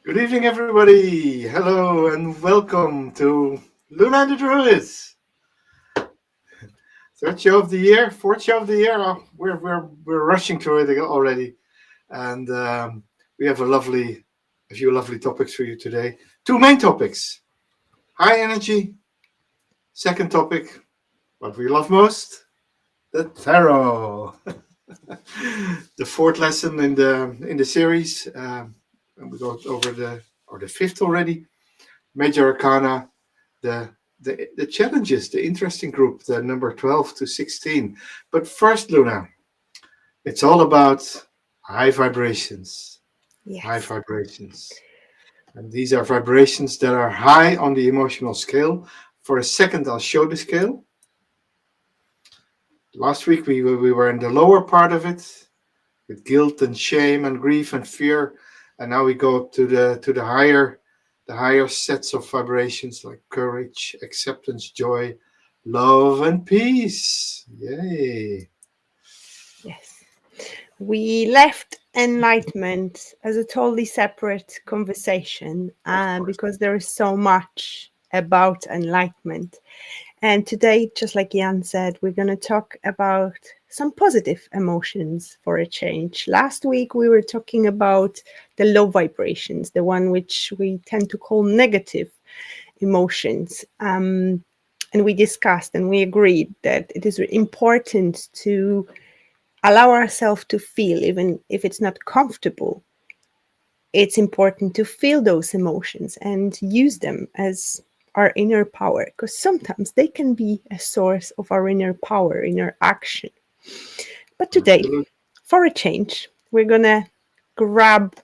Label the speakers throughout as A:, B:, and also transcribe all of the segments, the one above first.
A: Good evening, everybody. Hello and welcome to Luna The Druid. Third show of the year, fourth show of the year. We're rushing through it already, and we have a few lovely topics for you today. Two main topics: high energy. Second topic, what we love most, the tarot. The fourth lesson in the series, and we go over the fifth already. Major Arcana, the challenges, the interesting group, the number 12 to 16. But first, Luna, it's all about high vibrations. High
B: Yes.
A: vibrations. And these are vibrations that are high on the emotional scale. For a second, I'll show the scale. Last week, we were in the lower part of it with guilt and shame and grief and fear. And now we go to the higher sets of vibrations like courage, acceptance, joy, love, and peace. Yay.
B: Yes. We left enlightenment as a totally separate conversation
A: Of course.
B: because there is so much about enlightenment. And today, just like Jan said, we're going to talk about some positive emotions for a change. Last week, we were talking about the low vibrations, the one which we tend to call negative emotions. And we discussed and we agreed that it is important to allow ourselves to feel, even if it's not comfortable. It's important to feel those emotions and use them as our inner power, because sometimes they can be a source of our inner power, inner action. But today,
A: Absolutely.
B: for a change, we're gonna grab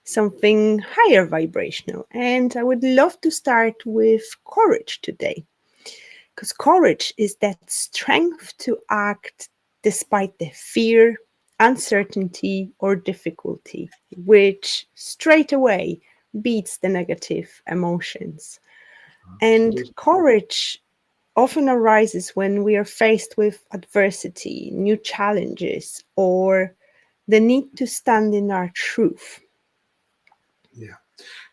B: something higher vibrational. And I would love to start with courage today. Because courage is that strength to act despite the fear, uncertainty, or difficulty, which straight away beats the negative emotions. And
A: Absolutely.
B: courage often arises when we are faced with adversity, new challenges, or the need to stand in our truth.
A: Yeah.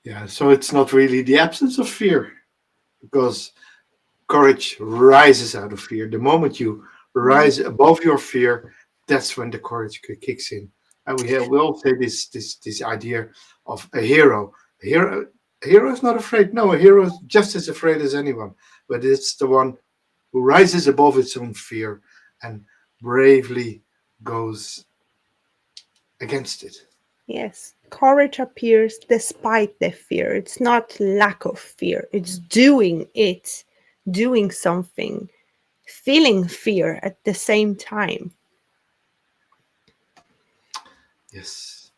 A: Yeah. So it's not really the absence of fear because courage rises out of fear. The moment you
B: Mm.
A: rise above your fear, that's when the courage kicks in. And we all say this idea of a hero. A hero is not afraid. No, a hero is just as afraid as anyone. But it's the one who rises above its own fear and bravely goes against it.
B: Yes, courage appears despite the fear. It's not lack of fear, it's doing it, doing something, feeling fear at the same time.
A: Yes.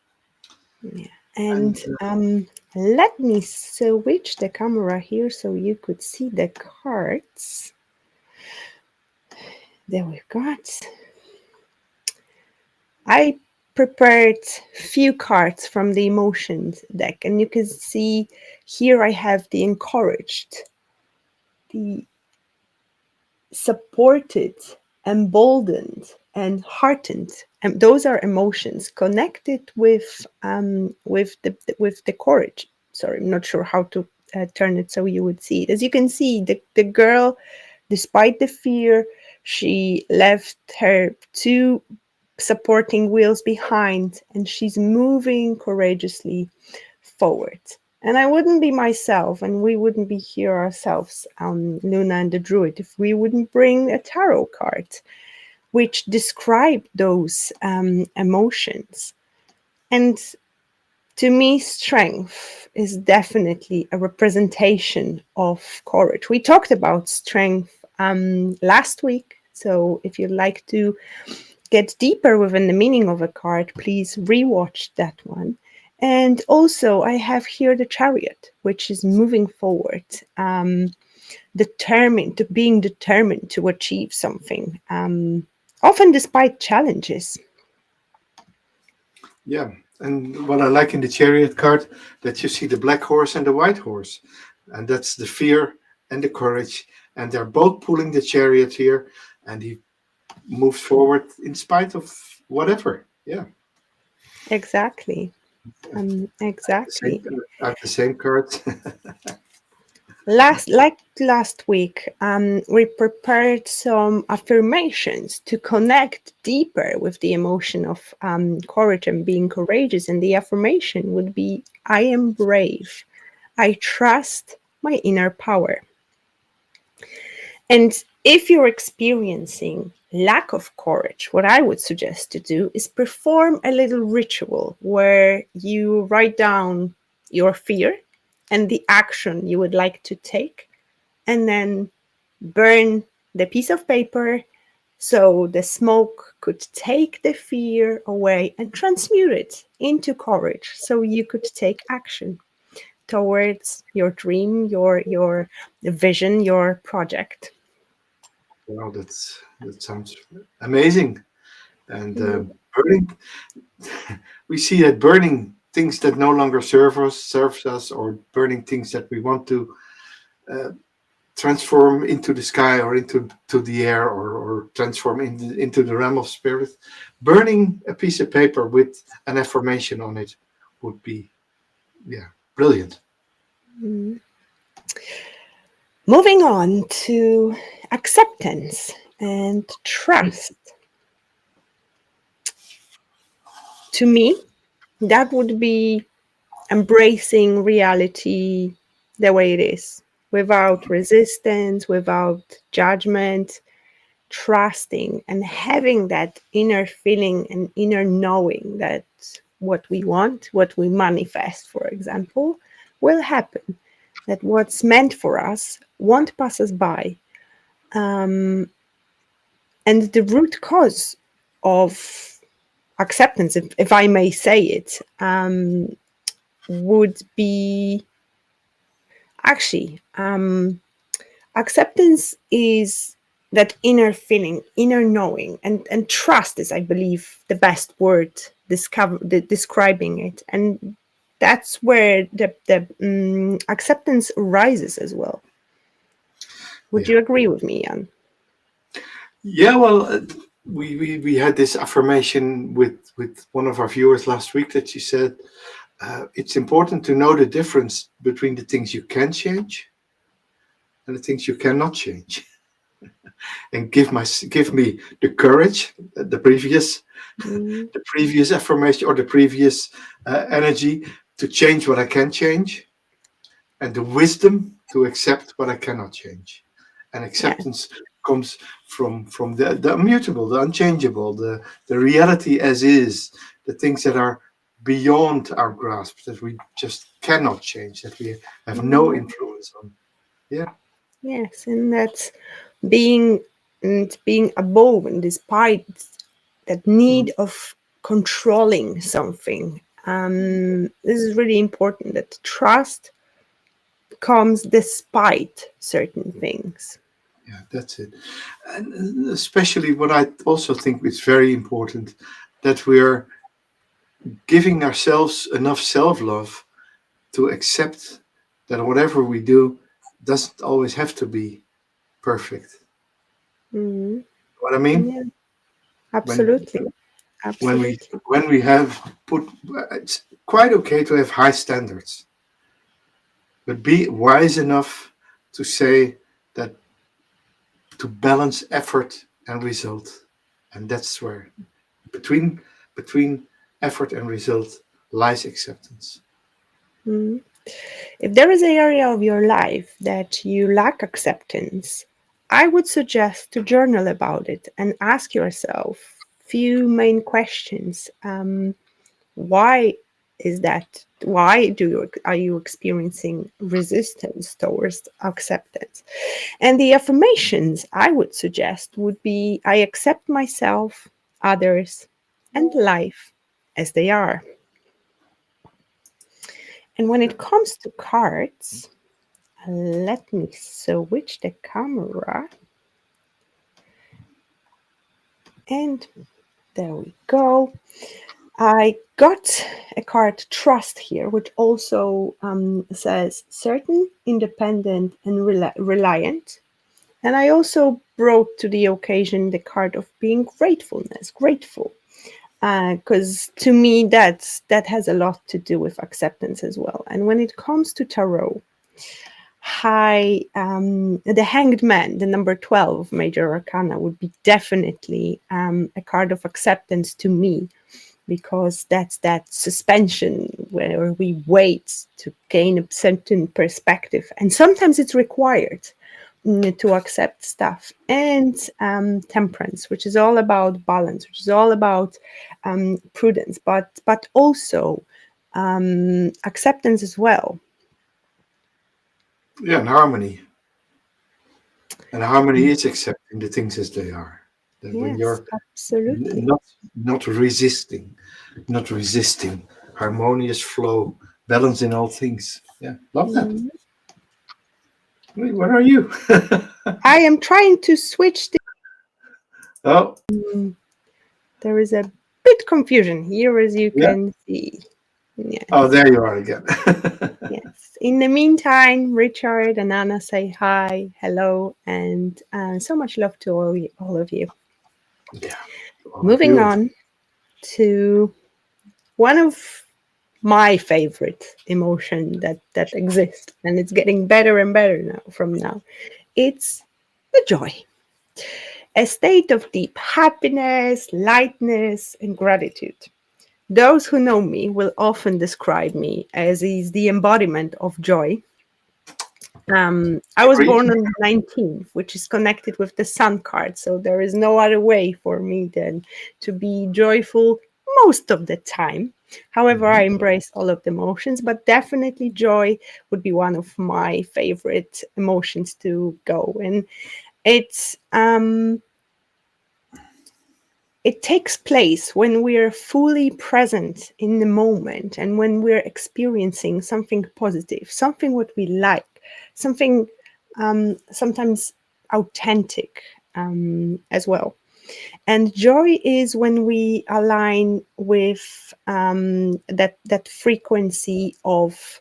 B: Yeah.
A: And
B: And let me switch the camera here so you could see the cards. There we've got. I prepared few cards from the emotions deck, and you can see here I have the encouraged, the supported, emboldened, and heartened. And those are emotions connected with the courage. Sorry, I'm not sure how to turn it so you would see it. As you can see, the girl, despite the fear, she left her two supporting wheels behind, and she's moving courageously forward. And I wouldn't be myself, and we wouldn't be here ourselves, Luna and the Druid, if we wouldn't bring a tarot card which describe those emotions. And to me, strength is definitely a representation of courage. We talked about strength last week. So if you'd like to get deeper within the meaning of a card, please rewatch that one. And also, I have here the chariot, which is moving forward, being determined to achieve something, often despite challenges.
A: yeah, and what I like in the chariot card that you see the black horse and the white horse, and that's the fear and the courage, and they're both pulling the chariot here, and he moves forward in spite of whatever. Yeah,
B: Exactly. Exactly.
A: The same cards.
B: Last week, we prepared some affirmations to connect deeper with the emotion of courage and being courageous. And the affirmation would be, I am brave. I trust my inner power. And if you're experiencing lack of courage, what I would suggest to do is perform a little ritual where you write down your fear and the action you would like to take, and then burn the piece of paper so the smoke could take the fear away and transmute it into courage so you could take action towards your dream, your vision, your project.
A: Wow, that sounds amazing. And burning, we see that burning things that no longer serves us, or burning things that we want to uh, transform into the sky or into the air, or transform into the realm of spirit. Burning a piece of paper with an affirmation on it would be, yeah, brilliant.
B: Mm. Moving on to acceptance and trust. To me, that would be embracing reality the way it is, without resistance, without judgment, trusting and having that inner feeling and inner knowing that what we want, what we manifest, for example, will happen, that what's meant for us won't pass us by. Um, and the root cause of acceptance, if I may say it, would be actually acceptance is that inner feeling, inner knowing, and trust is, I believe, the best word describing it. And that's where the acceptance arises as well. Would
A: Yeah.
B: you agree with me, Jan?
A: Yeah, well, we had this affirmation with one of our viewers last week, that she said it's important to know the difference between the things you can change and the things you cannot change, and give me the courage,
B: Mm,
A: the previous affirmation, or the previous energy, to change what I can change, and the wisdom to accept what I cannot change. And
B: yeah.
A: acceptance comes from the immutable, the unchangeable, the reality as is, the things that are beyond our grasp, that we just cannot change, that we have no
B: Mm,
A: influence on. Yeah,
B: yes, and that's being being above and despite that
A: mm,
B: need of controlling something. This is really important, that trust comes despite certain things.
A: yeah, that's it. And especially what I also think is very important, that we're giving ourselves enough self-love to accept that whatever we do doesn't always have to be perfect.
B: Mhm.
A: What I mean?
B: Yeah,
A: When
B: absolutely.
A: when we
B: Absolutely.
A: when we have put, it's quite okay to have high standards, but be wise enough to say that, to balance effort and result, and that's where between between effort and result lies acceptance.
B: Mhm. If there is an area of your life that you lack acceptance, I would suggest to journal about it and ask yourself few main questions. Why is that? Why are you experiencing resistance towards acceptance? And the affirmations I would suggest would be, I accept myself, others, and life as they are. And when it comes to cards, let me switch the camera. And there we go. I got a card trust here, which also says certain, independent, and reliant. And I also brought to the occasion the card of being grateful. because to me that has a lot to do with acceptance as well. And when it comes to tarot, the Hanged Man, the number 12 Major Arcana, would be definitely a card of acceptance to me, because that's that suspension where we wait to gain a certain perspective, and sometimes it's required to accept stuff. And Temperance, which is all about balance, which is all about prudence, but also acceptance as well.
A: Yeah, and harmony. And harmony is accepting the things as they are. That when
B: Yes,
A: you're
B: absolutely.
A: not resisting, not resisting, harmonious flow, balance in all things. Yeah, love that.
B: Mm.
A: Wait, where are you?
B: I am trying to switch
A: Oh,
B: there is a bit confusion here, as you
A: yeah.
B: can see. Yes.
A: Oh, there you are again.
B: Yes. In the meantime, Richard and Anna say hi, hello, and so much love to all of you.
A: Yeah. All of
B: Moving
A: you.
B: on to one of my favorite emotion that exists, and it's getting better and better now from now. It's the joy, a state of deep happiness, lightness, and gratitude. Those who know me will often describe me as is the embodiment of joy. I was
A: Agree.
B: born on the 19th, which is connected with the sun card, so there is no other way for me than to be joyful most of the time. However, I
A: Mhm.
B: embrace all of the emotions, but definitely joy would be one of my favorite emotions to go. And it's it takes place when we're fully present in the moment, and when we're experiencing something positive, something what we like, something sometimes authentic as well. And joy is when we align with that frequency of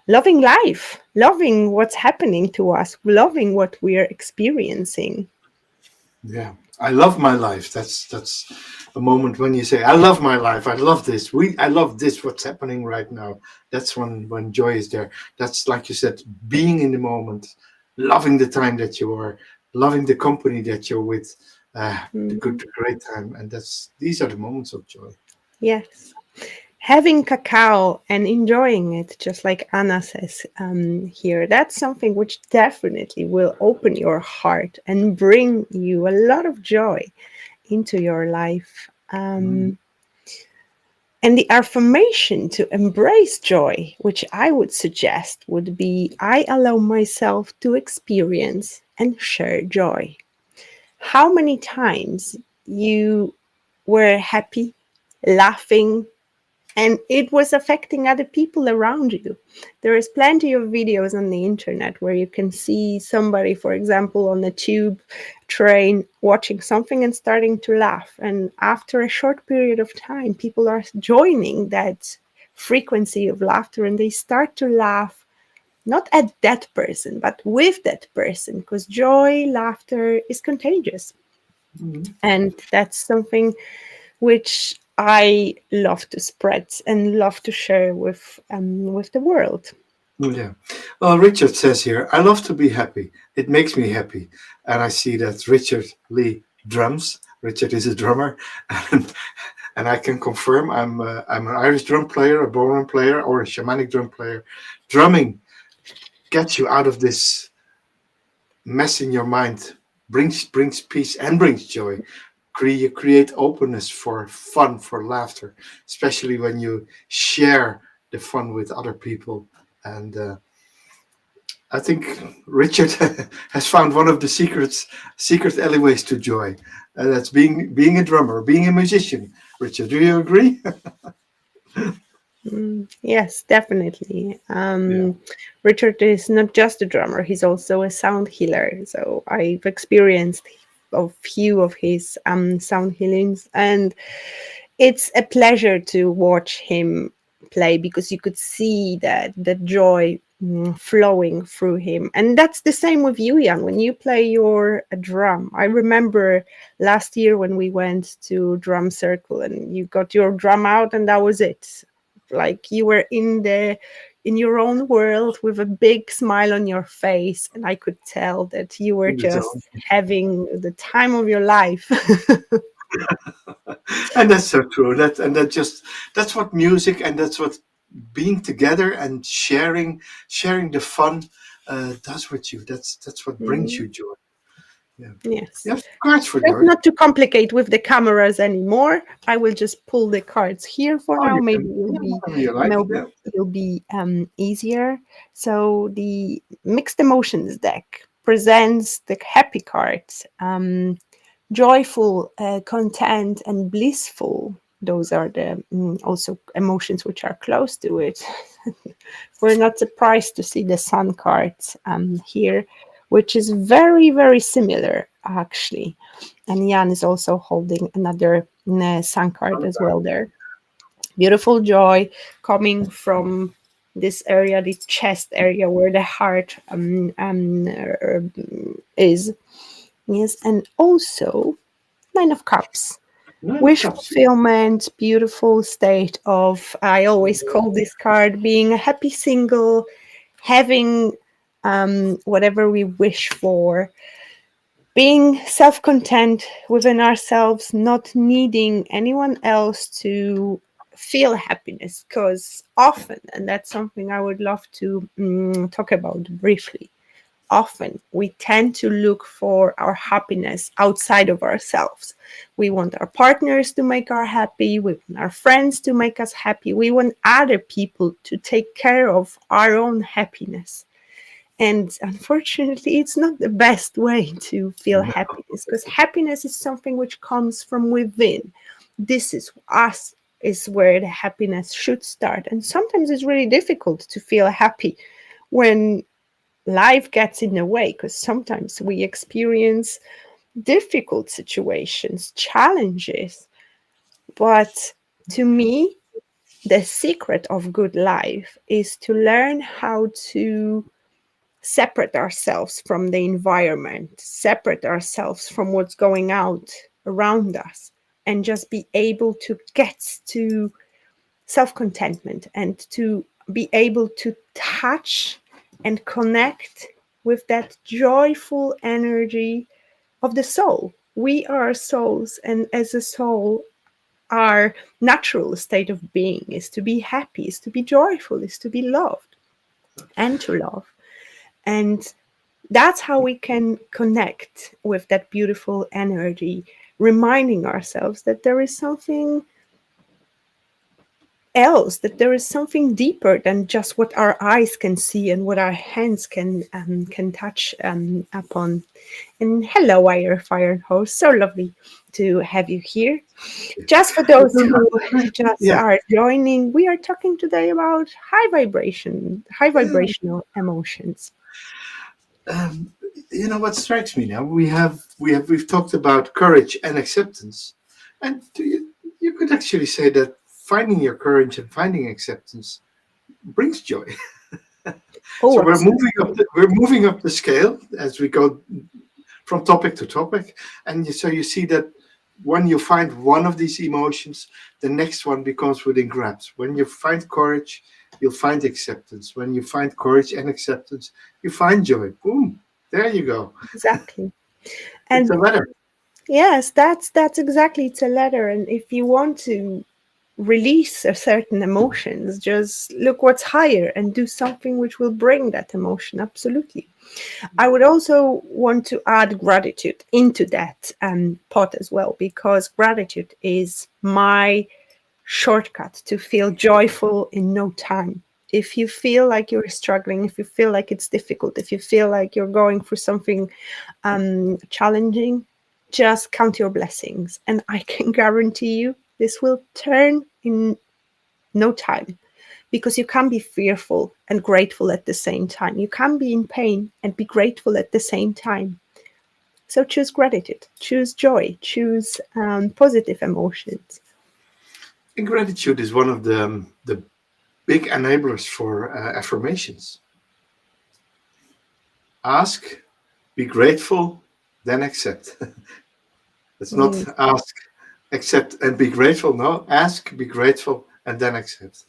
B: loving life, loving what's happening to us, loving what we are experiencing.
A: Yeah. I love my life. That's a moment when you say, I love my life. I love this. I love this, what's happening right now. That's when joy is there. That's like you said, being in the moment, loving the time that you are, loving the company that you're with,
B: Mhm.
A: the great time. And these are the moments of joy.
B: Yes. Having cacao and enjoying it, just like Anna says here, that's something which definitely will open your heart and bring you a lot of joy into your life.
A: Mm.
B: And the affirmation to embrace joy, which I would suggest, would be I allow myself to experience and share joy. How many times you were happy, laughing, and it was affecting other people around you? There is plenty of videos on the internet where you can see somebody, for example, on a tube train watching something and starting to laugh, and after a short period of time people are joining that frequency of laughter, and they start to laugh not at that person but with that person, because joy, laughter is contagious.
A: Mm.
B: And that's something which I love to spread and love to share with the world.
A: Yeah. Well, Richard says here, I love to be happy. It makes me happy. And I see that Richard Lee drums. Richard is a drummer. And I can confirm I'm an Irish drum player, a ballroom player, or a shamanic drum player. Drumming gets you out of this mess in your mind, brings peace and brings joy. Create openness for fun, for laughter, especially when you share the fun with other people. And I think Richard has found one of the secret alleyways to joy. And that's being a drummer, being a musician. Richard, do you agree?
B: Yes, definitely.
A: Yeah.
B: Richard is not just a drummer; he's also a sound healer. So I've experienced a few of his sound healings, and it's a pleasure to watch him play, because you could see that the joy flowing through him. And that's the same with you, Jan, when you play your drum. I remember last year when we went to drum circle and you got your drum out and that was it. Like you were in your own world with a big smile on your face, and I could tell that you were
A: in the
B: just
A: zone.
B: having the time of your life.
A: And that's so true. That's what music, and that's what being together and sharing the fun does with you. That's what brings
B: Mm,
A: you joy. Yeah.
B: yes.
A: You have cards for
B: Just
A: joy.
B: not to complicate with the cameras anymore, I will just pull the cards here for
A: Oh,
B: now.
A: you
B: Maybe
A: can, yeah, whatever you like.
B: maybe
A: Yeah.
B: it'll be easier. So the mixed emotions deck presents the happy cards, joyful, content, and blissful. Those are the also emotions which are close to it. We're not surprised to see the sun cards here, which is very, very similar actually. And Jan is also holding another sun card as well there. Beautiful joy coming from this area, the chest area where the heart is. Yes, and also Nine of Cups.
A: Nine of
B: Wish
A: Cups.
B: fulfillment, beautiful state of, I always call this card being a happy single, having whatever we wish for, being self content within ourselves, not needing anyone else to feel happiness. Because often, and that's something I would love to talk about briefly, often we tend to look for our happiness outside of ourselves. We want our partners to make us happy, we want our friends to make us happy, we want other people to take care of our own happiness. And unfortunately, it's not the best way to feel
A: No.
B: happiness, because happiness is something which comes from within. This is us, is where the happiness should start. And sometimes it's really difficult to feel happy when life gets in the way, because sometimes we experience difficult situations, challenges. But to me, the secret of good life is to learn how to separate ourselves from the environment, separate ourselves from what's going out around us, and just be able to get to self contentment and to be able to touch and connect with that joyful energy of the soul. We are souls, and as a soul, our natural state of being is to be happy, is to be joyful, is to be loved and to love. And that's how we can connect with that beautiful energy, reminding ourselves that there is something else, that there is something deeper than just what our eyes can see and what our hands can touch upon. And hello, Wire Fire host, so lovely to have you here. Just for those who just
A: Yeah.
B: are joining, we are talking today about high vibration, high vibrational emotions.
A: Um, you know what strikes me now? We've talked about courage and acceptance, and you could actually say that finding your courage and finding acceptance brings joy.
B: Oh,
A: So
B: absolutely.
A: we're moving up the scale as we go from topic to topic, and so you see that when you find one of these emotions, the next one becomes within grasp. When you find courage, you'll find acceptance. When you find courage and acceptance, you find joy. Boom! There you go.
B: Exactly.
A: It's a
B: And
A: ladder.
B: yes, that's exactly, it's a letter. And if you want to release a certain emotions, just look what's higher and do something which will bring that emotion. Absolutely. I would also want to add gratitude into that pot as well, because gratitude is my shortcut to feel joyful in no time. If you feel like you're struggling, if you feel like it's difficult, if you feel like you're going through something challenging, just count your blessings. And I can guarantee you this will turn in no time, because you can be fearful and grateful at the same time. You can be in pain and be grateful at the same time. So choose gratitude, choose joy, choose positive emotions.
A: And gratitude is one of the big enablers for affirmations. Ask, be grateful, then accept. It's not
B: Mm,
A: ask, accept, and be grateful. No, ask, be grateful, and then accept.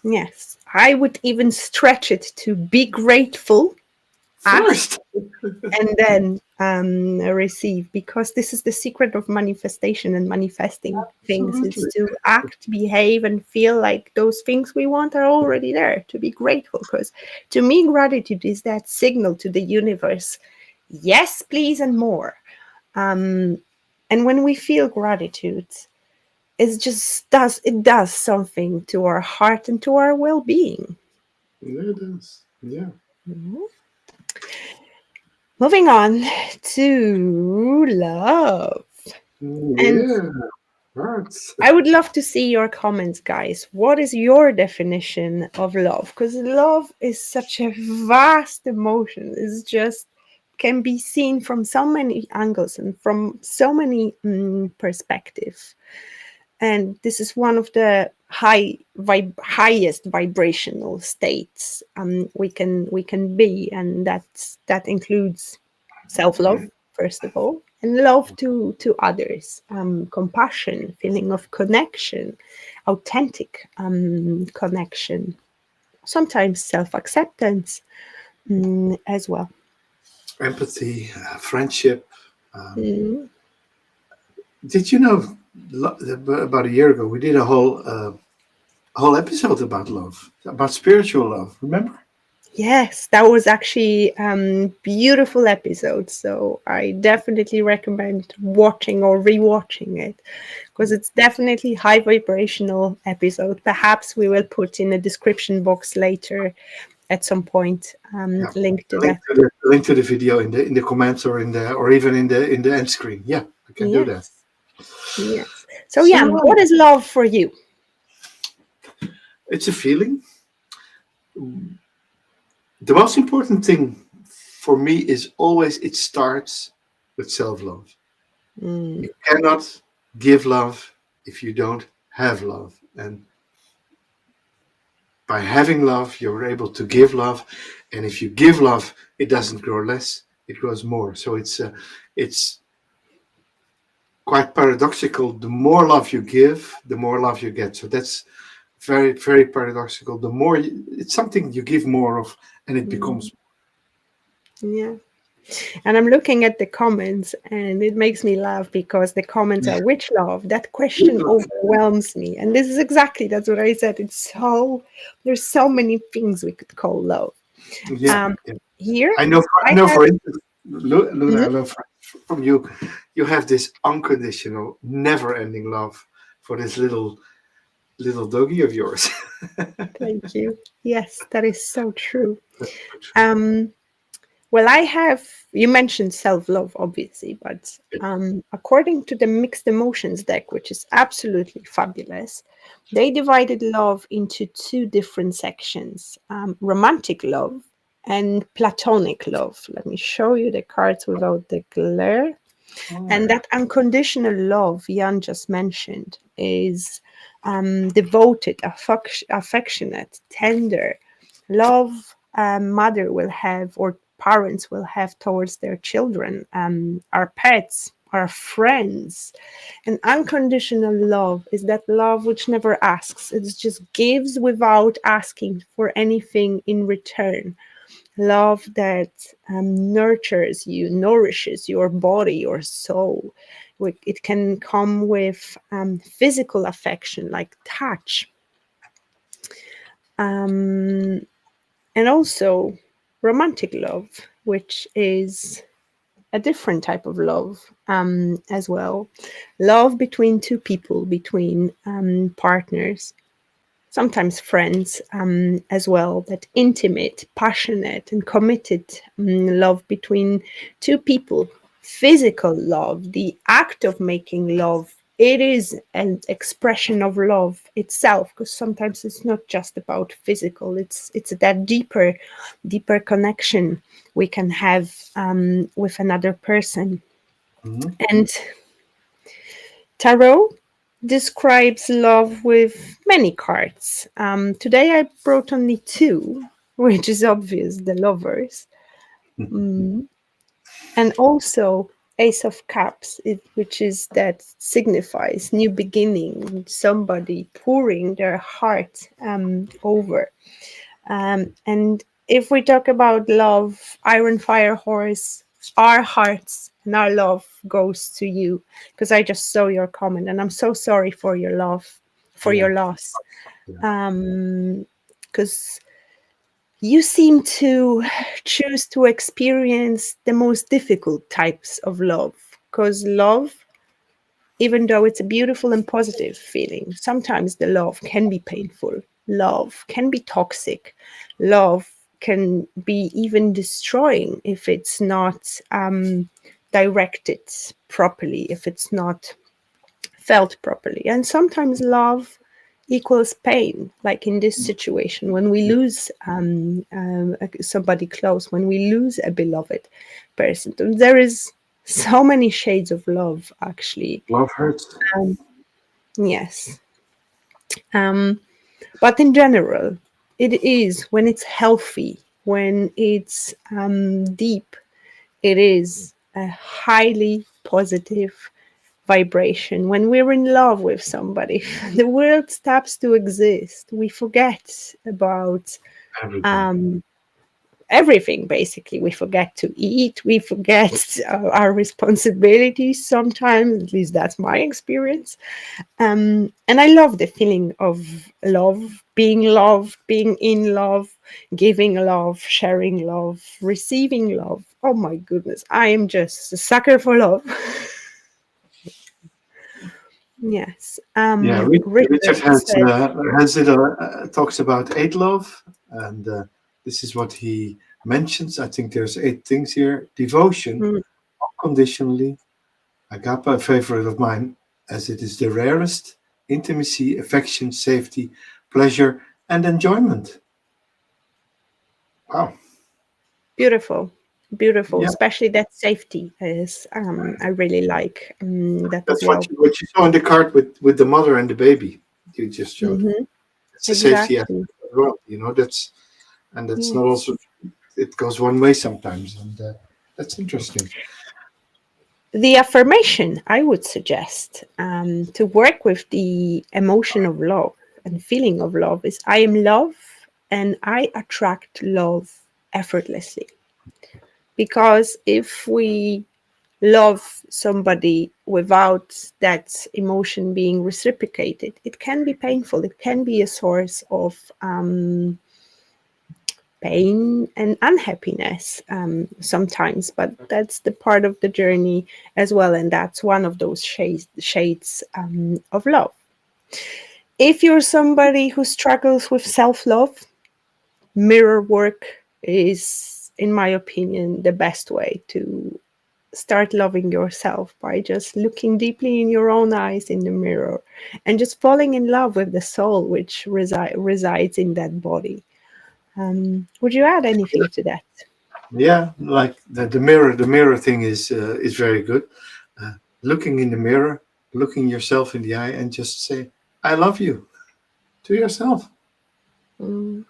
B: yes, I would even stretch it to be grateful, ask,
A: First,
B: and then receive, because this is the secret of manifestation and manifesting things. It's
A: absolutely.
B: to act, behave, and feel like those things we want are already there, to be grateful. Because to me, gratitude is that signal to the universe, yes, please, and more. um, and when we feel gratitude, it does something to our heart and to our well-being.
A: Yeah, it is. Yeah.
B: Mhm. Moving on to love. And
A: Yeah. Right.
B: I would love to see your comments, guys. What is your definition of love? Because love is such a vast emotion. It's just can be seen from so many angles and from so many perspectives. And this is one of the highest vibrational states we can be, and that includes self-love, first of all, and love to others, compassion, feeling of connection, authentic connection, sometimes self-acceptance, as well.
A: Empathy, friendship. Um,
B: Mm.
A: did you know about a year ago we did a whole episode about love, about spiritual love. Remember?
B: Yes, that was actually beautiful episode. So I definitely recommend watching or rewatching it, because it's definitely high vibrational episode. Perhaps we will put in a description box later at some point,
A: Yeah.
B: link to
A: Link
B: that.
A: to the video in the comments or even in the end screen. Yeah, I can do that.
B: Yes, yes. So yeah,
A: So
B: what is love for you?
A: it's a feeling. The most important thing for me is always it starts with self-love.
B: Mm,
A: You cannot give love if you don't have love. And by having love, you're able to give love. And if you give love, it doesn't grow less, it grows more. So it's quite paradoxical. The more love you give, the more love you get. So that's very, very paradoxical. It's something you give more of, and it
B: mm,
A: becomes.
B: yeah. And I'm looking at the comments, and it makes me laugh because the comments are, which love? That question overwhelms me. And this is exactly, that's what I said. There's so many things we could call love.
A: Yeah,
B: Um,
A: yeah.
B: Here,
A: I know. I
B: I
A: know.
B: have,
A: For instance, Luna, I
B: mhm,
A: know from you, you have this unconditional, never-ending love for this little doggy of yours.
B: thank you. Yes, that is so true.
A: That's so true.
B: Um, Well, you mentioned self love, obviously, but according to the Mixed Emotions deck, which is absolutely fabulous, they divided love into two different sections, romantic love and platonic love. Let me show you the cards without the glare.
A: Oh,
B: And
A: yeah.
B: that unconditional love Jan just mentioned is devoted, affectionate, tender love a mother will have or parents will have towards their children, our pets, our friends. And unconditional love is that love which never asks, it just gives without asking for anything in return. Love that nurtures you, nourishes your body, your soul. It can come with physical affection like touch, um, and also romantic love, which is a different type of love, as well. Love between two people, between partners, sometimes friends, as well. That intimate, passionate, and committed love between two people. Physical love, the act of making love, it is an expression of love itself, because sometimes it's not just about physical, it's that deeper connection we can have with another person.
A: Mhm.
B: And tarot describes love with many cards. Today I brought only two, which is obvious, the lovers. Mm. And also Ace of Cups, which is that signifies new beginning, somebody pouring their heart over. And if we talk about love, Iron Fire Horse, our hearts and our love goes to you, because I just saw your comment and I'm so sorry for your love, for
A: Yeah.
B: your loss.
A: Yeah.
B: Because you seem to choose to experience the most difficult types of love, because love, even though it's a beautiful and positive feeling, sometimes the love can be painful. Love can be toxic. Love can be even destroying if it's not directed properly, if it's not felt properly. And sometimes love equals pain, like in this situation, when we lose somebody close, when we lose a beloved person. There is so many shades of love, actually.
A: Love hurts.
B: Um, yes. But in general, it is when it's healthy, when it's deep, it is a highly positive vibration. When we're in love with somebody, the world stops to exist. We forget about
A: Everything.
B: um, everything, basically. We forget to eat, we forget our responsibilities sometimes, at least that's my experience. And I love the feeling of love, being in love, giving love, sharing love, receiving love. Oh my goodness, I am just a sucker for love. Yes.
A: Yeah,
B: Richard
A: Richard
B: says,
A: has it talks about eight love, and this is what he mentions. I think there's eight things here: devotion,
B: mm,
A: unconditionally, agape, a favorite of mine, as it is the rarest, intimacy, affection, safety, pleasure, and enjoyment. Wow.
B: beautiful, beautiful,
A: Yeah,
B: especially that safety is, I really like that as
A: that's
B: well.
A: what you saw in the card with the mother and the baby you just showed.
B: Hmm.
A: It's a safety aspect
B: Exactly.
A: as well. You know, that's not
B: Yes.
A: also, it goes one way sometimes, and that's interesting.
B: The affirmation I would suggest to work with the emotion of love and feeling of love is, I am love and I attract love effortlessly. Because if we love somebody without that emotion being reciprocated, it can be painful. It can be a source of pain and unhappiness sometimes, but that's the part of the journey as well. And that's one of those shades of love. If you're somebody who struggles with self love, mirror work is, in my opinion, the best way to start loving yourself, by just looking deeply in your own eyes in the mirror and just falling in love with the soul which resides in that body. Would you add anything to that?
A: Yeah, like the mirror thing is very good. Looking in the mirror, looking yourself in the eye, and just say, "I love you" to yourself.
B: Mm.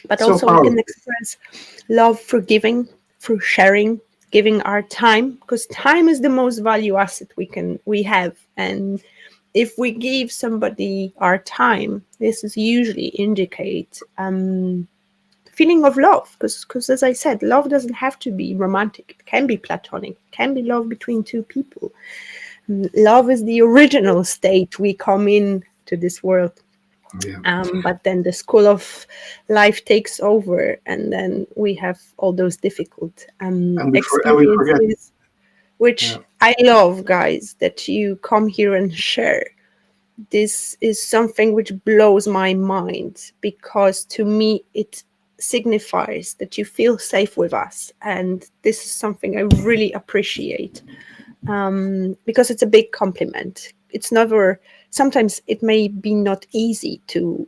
B: But
A: So
B: also, we can
A: powerful.
B: express love through giving, through sharing, giving our time, because time is the most value asset we have. And if we give somebody our time, this is usually indicate feeling of love, because as I said, love doesn't have to be romantic. It can be platonic, it can be love between two people. Love is the original state we come in to this world.
A: Yeah,
B: But then the school of life takes over, and then we have all those difficult
A: and we forget.
B: experiences,
A: Yeah,
B: which I love, guys, that you come here and share. This is something which blows my mind, because to me it signifies that you feel safe with us. And this is something I really appreciate, because it's a big compliment. It's never, sometimes it may be not easy to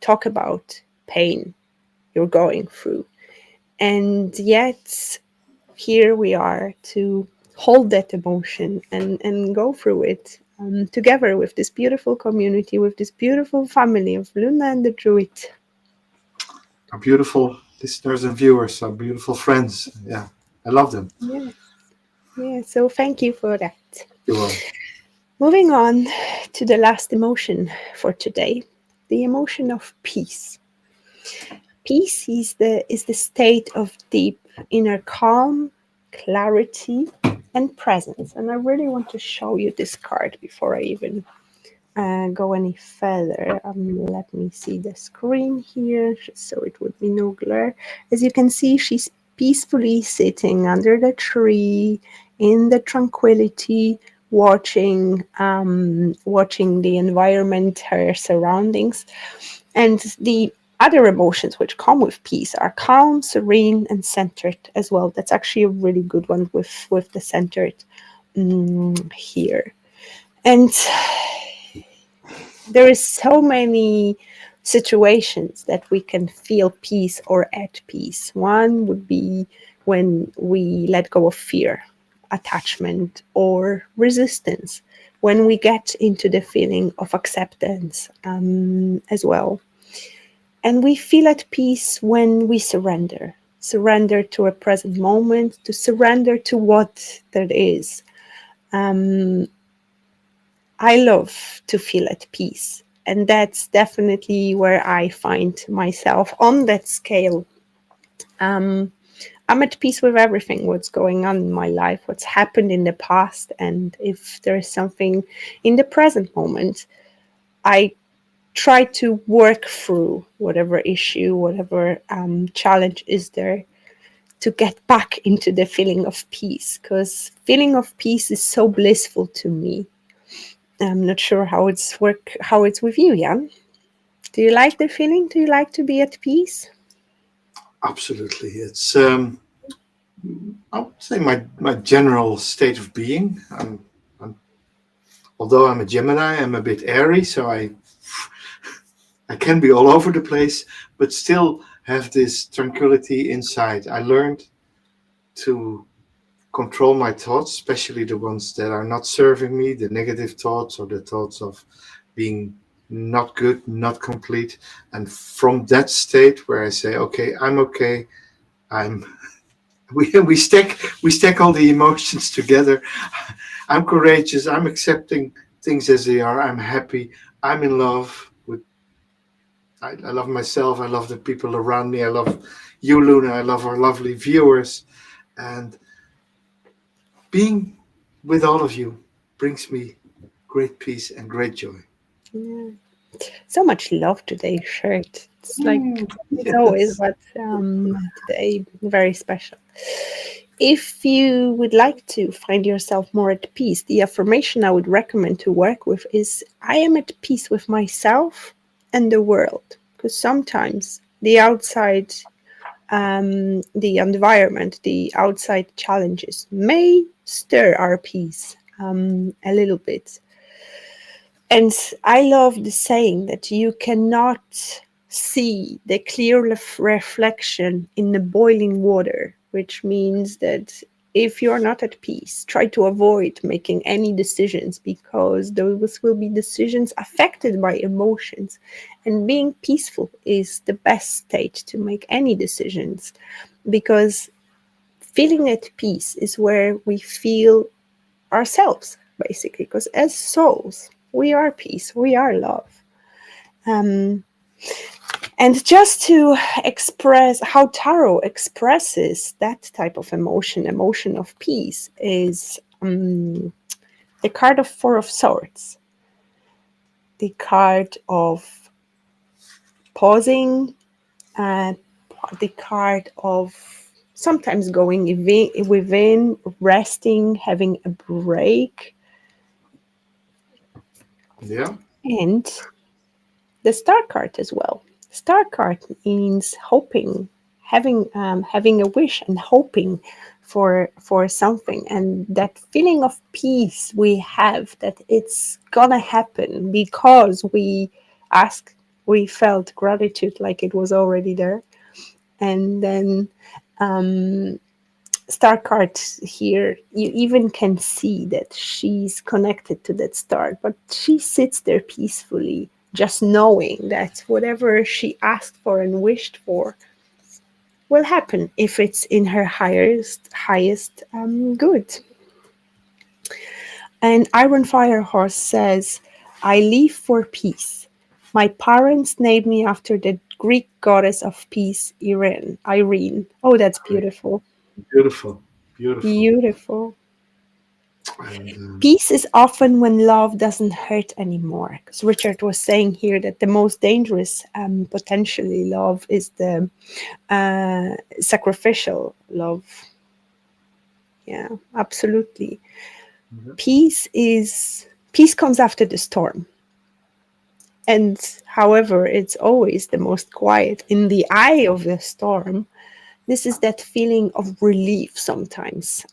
B: talk about pain you're going through. And yet, here we are to hold that emotion and go through it together with this beautiful community, with this beautiful family of Luna and the Druid.
A: a beautiful listeners and viewers, our beautiful friends. Yeah, I love them.
B: Yeah, yeah. So thank you for that.
A: You will.
B: Moving on to the last emotion for today, the emotion of peace. Peace is the state of deep inner calm, clarity, and presence. And I really want to show you this card before I even go any further. Let me see the screen here, just so it would be no glare. As you can see, she's peacefully sitting under the tree in the tranquility, watching the environment, her surroundings, and the other emotions which come with peace are calm, serene, and centered as well. That's actually a really good one with the centered here. And there is so many situations that we can feel peace or at peace. One would be when we let go of fear, attachment, or resistance, when we get into the feeling of acceptance as well. And we feel at peace when we surrender to a present moment, to surrender to what that is. Um, I love to feel at peace. And that's definitely where I find myself on that scale. Um, I'm at peace with everything, what's going on in my life, what's happened in the past. And if there is something in the present moment, I try to work through whatever issue, whatever challenge is there to get back into the feeling of peace, because feeling of peace is so blissful to me. I'm not sure how it's with you, Jan. Do you like the feeling? Do you like to be at peace?
A: Absolutely. It's I would say my general state of being. Although I'm a Gemini, I'm a bit airy, so I can be all over the place, but still have this tranquility inside. I learned to control my thoughts, especially the ones that are not serving me, the negative thoughts or the thoughts of being not good, not complete. And from that state where I say, okay, I'm okay, I'm we stack all the emotions together. I'm courageous, I'm accepting things as they are, I'm happy, I'm in love with I love myself, I love the people around me, I love you, Luna, I love our lovely viewers. And being with all of you brings me great peace and great joy.
B: Yeah. So much love today, shirt. It's like
A: Mm,
B: it's always,
A: yes,
B: but today very special. If you would like to find yourself more at peace, the affirmation I would recommend to work with is I am at peace with myself and the world. Because sometimes the environment, the outside challenges may stir our peace a little bit. And I love the saying that you cannot see the clear reflection in the boiling water, which means that if you're not at peace, try to avoid making any decisions because those will be decisions affected by emotions. And being peaceful is the best state to make any decisions because feeling at peace is where we feel ourselves, basically, because as souls, we are peace, we are love. Um, and just to express how tarot expresses that type of emotion of peace, is the card of Four of Swords, the card of pausing, and the card of sometimes going within, resting, having a break,
A: yeah,
B: and the star card as well. Star card means hoping, having a wish and hoping for something, and that feeling of peace we have that it's gonna happen because we asked, we felt gratitude like it was already there, and then star card here, you even can see that she's connected to that star, but she sits there peacefully, just knowing that whatever she asked for and wished for will happen if it's in her highest good. And Iron Firehorse says, I live for peace. My parents named me after the Greek goddess of peace, Irene. Irene. Oh, that's beautiful.
A: Beautiful, beautiful.
B: Beautiful.
A: And
B: Peace is often when love doesn't hurt anymore. Because Richard was saying here that the most dangerous, potentially, love is the sacrificial love. Yeah, absolutely.
A: yeah,
B: Peace comes after the storm. And however, it's always the most quiet in the eye of the storm. This is that feeling of relief sometimes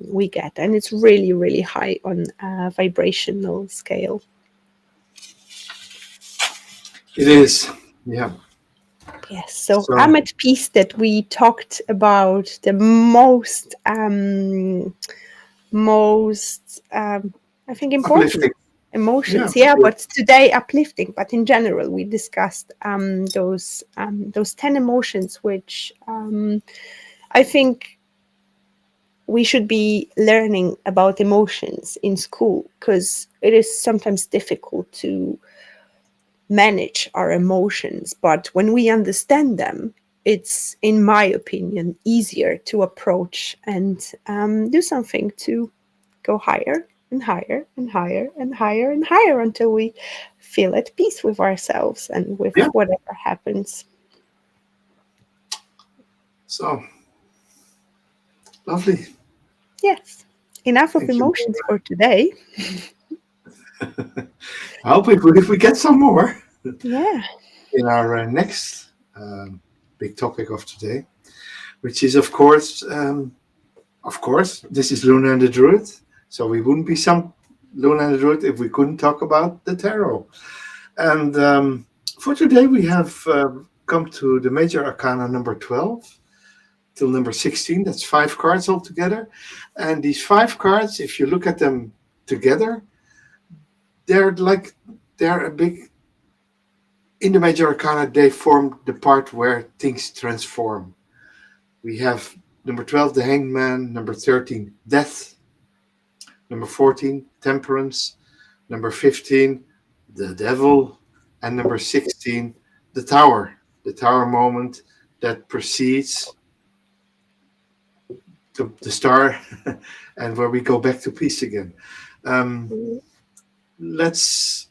B: we get, and it's really, really high on a vibrational scale.
A: it is. Yeah.
B: Yes, so
A: So
B: I'm at peace that we talked about the most, I think, important
A: uplifting. Yeah.
B: emotions. Yeah,
A: Yeah.
B: but today uplifting. But in general, we discussed those 10 emotions, which I think we should be learning about emotions in school because it is sometimes difficult to manage our emotions. But when we understand them, it's, in my opinion, easier to approach and do something to go higher and higher and higher and higher and higher until we feel at peace with ourselves and with
A: Yeah.
B: whatever happens.
A: So lovely.
B: Yes. Enough of
A: Thank you.
B: emotions for today.
A: I hope if we get some more
B: Yeah.
A: in our next big topic of today, which is of course, this is Luna and the Druid. So we wouldn't be some Luna and the Druid if we couldn't talk about the tarot. And for today, we have come to the Major Arcana number 12 till number 16. That's 5 cards altogether. And these 5 cards, if you look at them together, they're like, they're a big, in the Major Arcana, they form the part where things transform. We have number 12, the Hangman, number 13, Death, number 14, Temperance, number 15, the Devil, and number 16, the Tower moment that precedes the Star and where we go back to peace again. Um, let's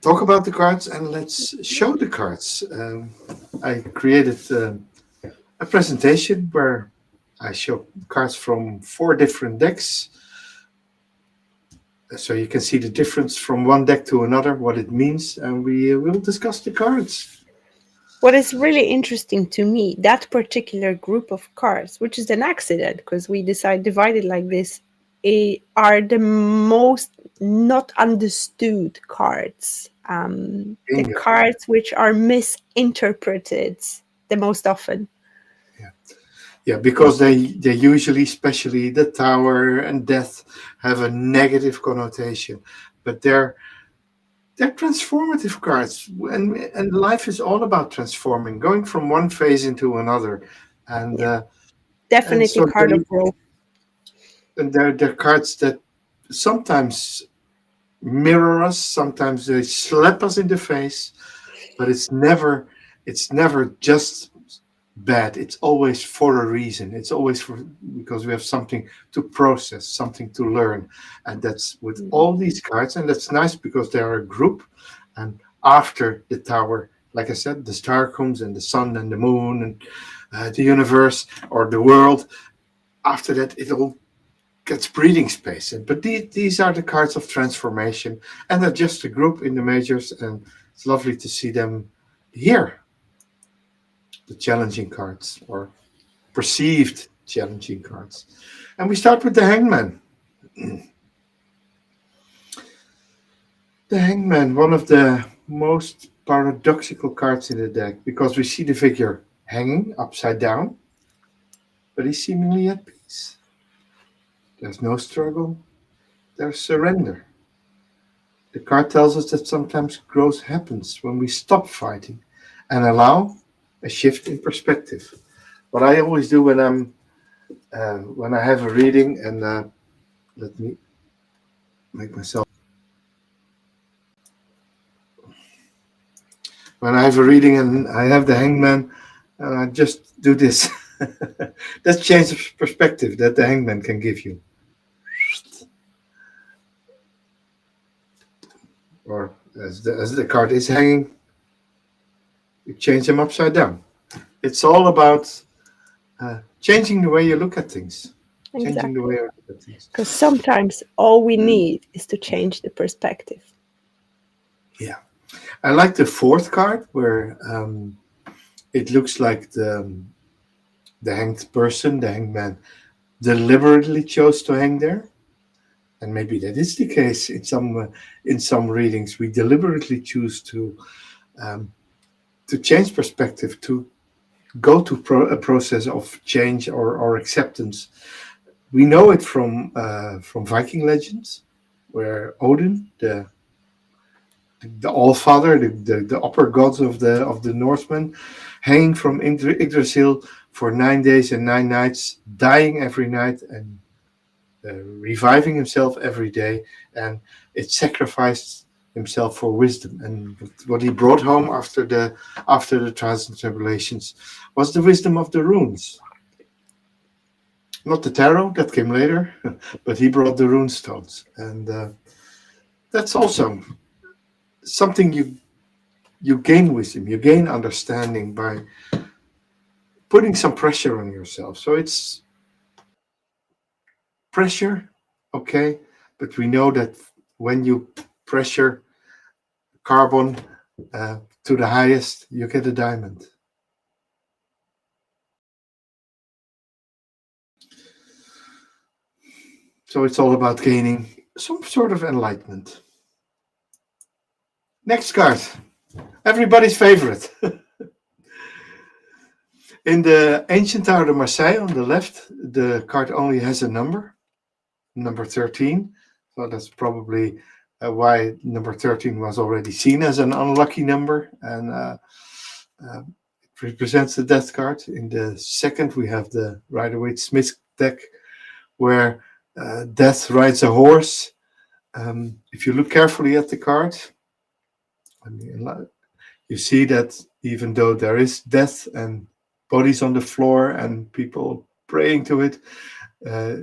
A: talk about the cards and let's show the cards. I created a presentation where I show cards from 4 different decks. So you can see the difference from one deck to another, what it means, and we will discuss the cards.
B: What is really interesting to me, that particular group of cards, which is an accident because we divided like this, are the most not understood cards. The
A: Bingo.
B: cards which are misinterpreted the most often.
A: Yeah. Yeah, because they usually, especially the Tower and Death, have a negative connotation, but they're transformative cards, and life is all about transforming, going from one phase into another, and
B: Yeah,
A: uh, and
B: definitely
A: so
B: part of growth.
A: they're cards that sometimes mirror us, sometimes they slap us in the face, but it's never just bad. It's always for a reason. It's always because we have something to process, something to learn, and that's with all these cards. And that's nice because they are a group. And after the Tower, like I said, the Star comes and the sun and the moon and the universe or the world. After that, it all gets breathing space. But these are the cards of transformation, and they're just a group in the majors. And it's lovely to see them here, the challenging cards or perceived challenging cards. And we start with the Hangman. The Hangman, one of the most paradoxical cards in the deck, because we see the figure hanging upside down, but he's seemingly at peace. There's no struggle, there's surrender. The card tells us that sometimes growth happens when we stop fighting and allow a shift in perspective. What I always do when I have a reading, and let me make myself. When I have a reading and I have the hangman, and I just do this. That's change of perspective that the hangman can give you. Or as the card is hanging, you change them upside down. It's all about changing the way you look at things. Changing the
B: Exactly.
A: way you look at things.
B: Because sometimes all we need is to change the perspective.
A: Yeah. I like the fourth card where it looks like the hanged person, the hanged man, deliberately chose to hang there. And maybe that is the case in some readings. We deliberately choose um, to change perspective, to go to a process of change or acceptance. We know it from Viking legends, where Odin, the All Father, the upper gods of the Northmen, hanging from Yggdrasil for 9 days and 9 nights, dying every night and reviving himself every day, and it sacrificed himself for wisdom. And what he brought home after the trials and tribulations was the wisdom of the runes, not the tarot that came later, but he brought the rune stones, and that's also something you gain wisdom, you gain understanding by putting some pressure on yourself. So it's pressure, okay, but we know that when you pressure carbon to the highest, you get a diamond. So it's all about gaining some sort of enlightenment. Next card, everybody's favorite. In the ancient Tower de Marseille on the left, the card only has a number 13. So that's probably why number 13 was already seen as an unlucky number. And it represents the death card. In the second, we have the Rider-Waite-Smith deck, where death rides a horse. If you look carefully at the card, I mean, you see that even though there is death and bodies on the floor and people praying to it, uh,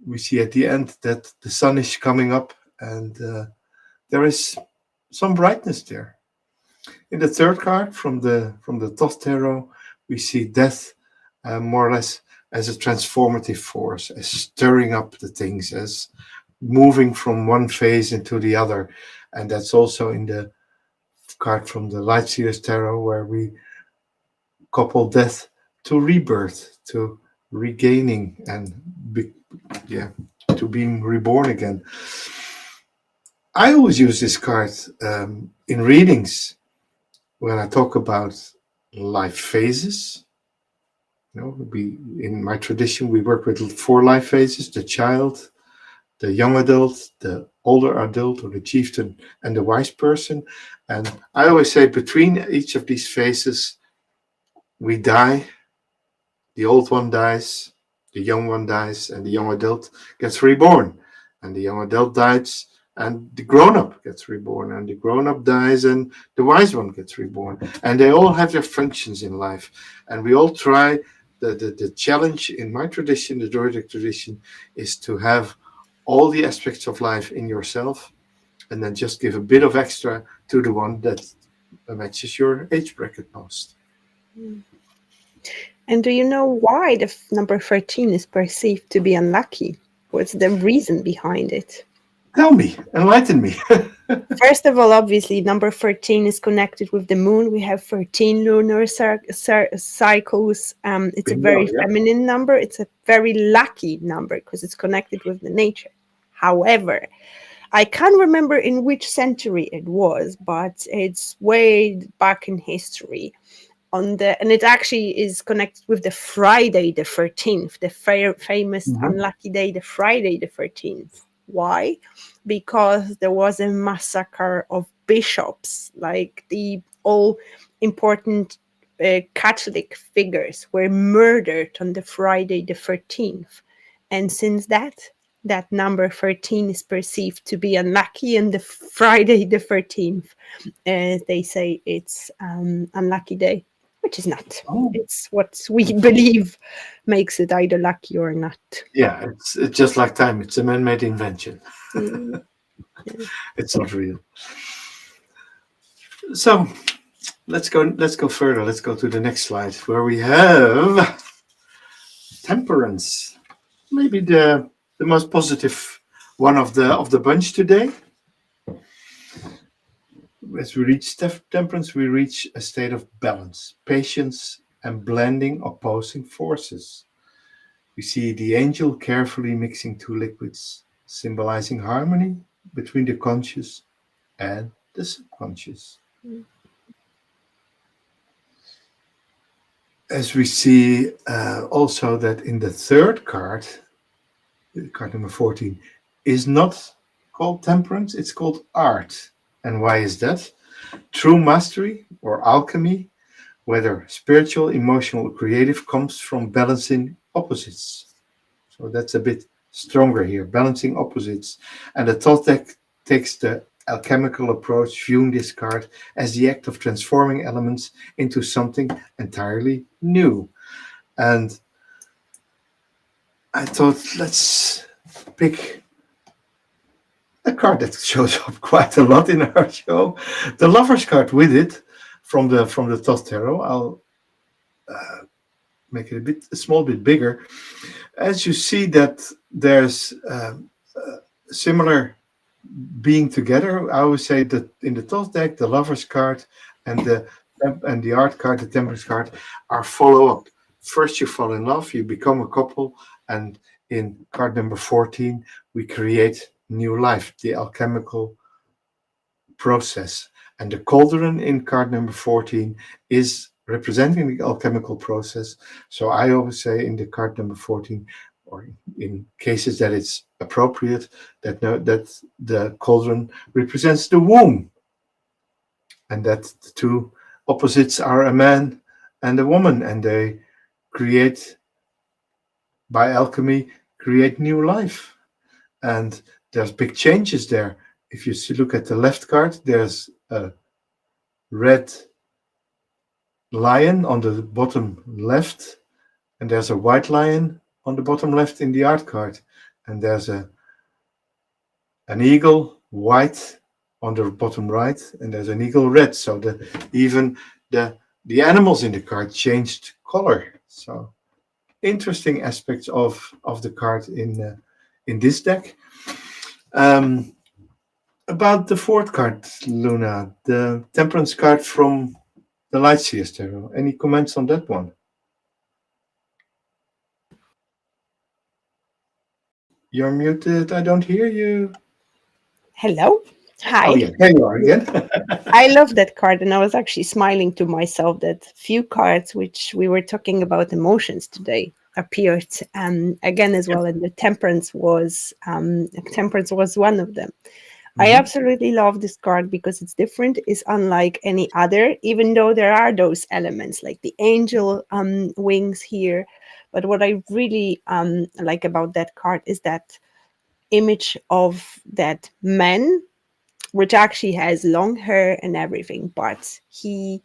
A: we see at the end that the sun is coming up, and there is some brightness there. In the third card from the Thoth Tarot, we see death more or less as a transformative force, as stirring up the things, as moving from one phase into the other. And that's also in the card from the Light Seers Tarot, where we couple death to rebirth, to regaining, and yeah, to being reborn again. I always use this card in readings when I talk about life phases. In my tradition, we work with 4 life phases: the child, the young adult, the older adult, or the chieftain, and the wise person. And I always say between each of these phases, we die, the old one dies, the young one dies, and the young adult gets reborn. And the young adult dies, and the grown up gets reborn, and the grown up dies, and the wise one gets reborn. And they all have their functions in life. And we all try. The challenge in my tradition, the Druidic tradition, is to have all the aspects of life in yourself, and then just give a bit of extra to the one that matches your age bracket most.
B: And do you know why the number 13 is perceived to be unlucky? What's the reason behind it?
A: Tell me, enlighten me.
B: First of all, obviously, number 13 is connected with the moon. We have 13 lunar cycles. It's a very feminine number. It's a very lucky number because it's connected with the nature. However, I can't remember in which century it was, but it's way back in history. And it actually is connected with the Friday the 13th, the famous unlucky day, the Friday the 13th. Why? Because there was a massacre of bishops, like the all important Catholic figures were murdered on the Friday the 13th. And since that number 13 is perceived to be unlucky, and the Friday the 13th, they say it's unlucky day, which is not.
A: Oh,
B: It's what we believe makes it either lucky or not.
A: yeah, it's just like time. It's a man-made invention.
B: Mm,
A: It's not real. So let's go further. Let's go to the next slide where we have temperance. Maybe the most positive one of the bunch today. As we reach temperance, we reach a state of balance, patience, and blending opposing forces. We see the angel carefully mixing two liquids, symbolizing harmony between the conscious and the subconscious.
B: mm,
A: As we see also that in the third card, card number 14, is not called temperance, it's called art. And why is that? True mastery or alchemy, whether spiritual, emotional, or creative, comes from balancing opposites. So that's a bit stronger here, balancing opposites. And the Toltec takes the alchemical approach, viewing this card as the act of transforming elements into something entirely new. And I thought, let's pick a card that shows up quite a lot in our show, the Lover's card with it from the Thoth Tarot. I'll make it a small bit bigger. As you see that there's similar being together. I always say that in the Thoth deck, the Lover's card and the Art card, the Temperance card, are follow-up. First you fall in love, you become a couple, and in card number 14, we create new life, the alchemical process. And the cauldron in card number 14 is representing the alchemical process. So I always say in the card number 14, or in cases that it's appropriate, that the cauldron represents the womb, and that the two opposites are a man and a woman, and they create, by alchemy, create new life. And there's big changes there. If you look at the left card, there's a red lion on the bottom left, and there's a white lion on the bottom left in the art card, and there's an eagle white on the bottom right, and there's an eagle red. So even the animals in the card changed color. So interesting aspects of the card in this deck. About the fourth card, Luna, the Temperance card from the Lightseers Tarot. Any comments on that one? You're muted. I don't hear you.
B: Hello. Hi.
A: Oh, yeah. There you are again.
B: I love that card, and I was actually smiling to myself that few cards which we were talking about emotions today appeared again as well, and the temperance was one of them. I absolutely love this card because it's different, it's unlike any other, even though there are those elements like the angel wings here. But what I really like about that card is that image of that man, which actually has long hair and everything, but he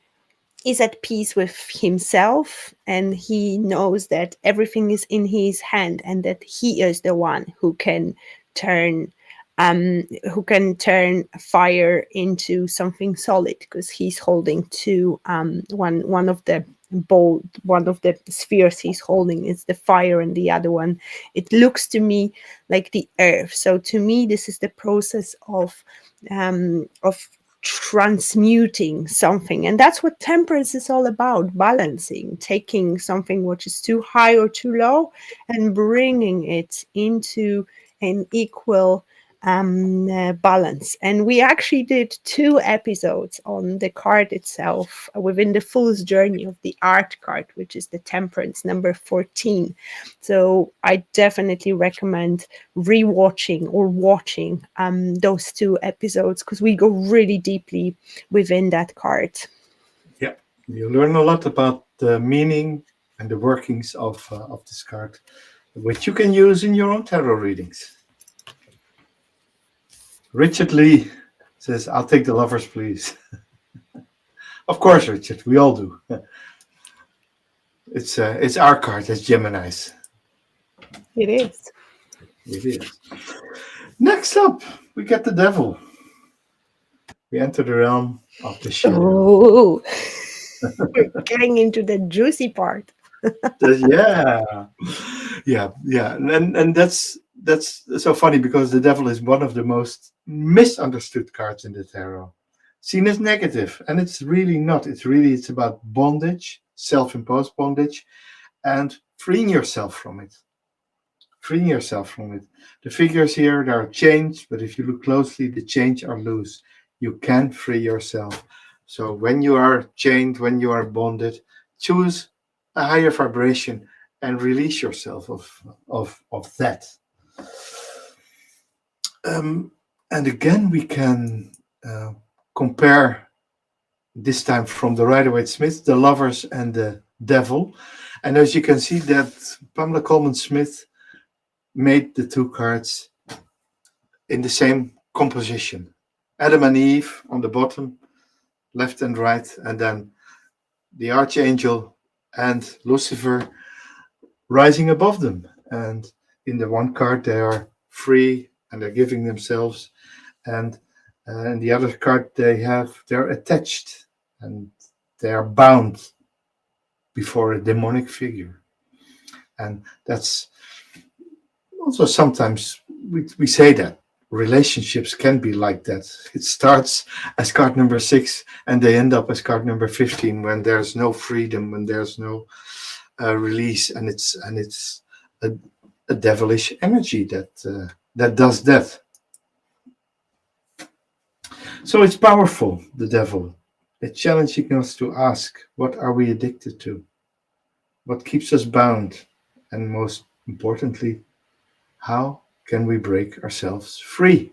B: is at peace with himself, and he knows that everything is in his hand, and that he is the one who can turn fire into something solid, because he's holding two one of the spheres he's holding is the fire, and the other one, it looks to me like the earth. So to me, this is the process of transmuting something, and that's what temperance is all about: balancing, taking something which is too high or too low and bringing it into an equal balance. And we actually did 2 episodes on the card itself within the Fool's Journey of the Art card, which is the Temperance number 14. So I definitely recommend rewatching or watching those 2 episodes, because we go really deeply within that card.
A: Yeah, You learn a lot about the meaning and the workings of this card, which you can use in your own tarot readings. Richard Lee says, "I'll take the lovers, please." Of course, Richard, we all do. It's our card as Gemini's.
B: It is.
A: It is. Next up, we get the devil. We enter the realm of the shadow.
B: Oh, we're getting into the juicy part.
A: Yeah, yeah, and that's so funny because the devil is one of the most misunderstood cards in the tarot, seen as negative, and it's really not. It's about bondage, self-imposed bondage, and freeing yourself from it. Freeing yourself from it. The figures here, they are changed, but if you look closely, the chains are loose. You can free yourself. So when you are chained, when you are bonded, choose a higher vibration and release yourself of that. And again, we can compare this time from the Rider-Waite-Smith, the Lovers and the Devil. And as you can see, that Pamela Coleman-Smith made the two cards in the same composition. Adam and Eve on the bottom, left and right, and then the Archangel and Lucifer rising above them. And in the one card, they are free and they're giving themselves. And in the other card, they're attached and they are bound before a demonic figure. And that's also sometimes we say that relationships can be like that. It starts as card number 6 and they end up as card number 15 when there's no freedom, when there's no release, and it's a devilish energy that does that. So it's powerful, the devil. It's challenging us to ask, what are we addicted to? What keeps us bound? And most importantly, how can we break ourselves free?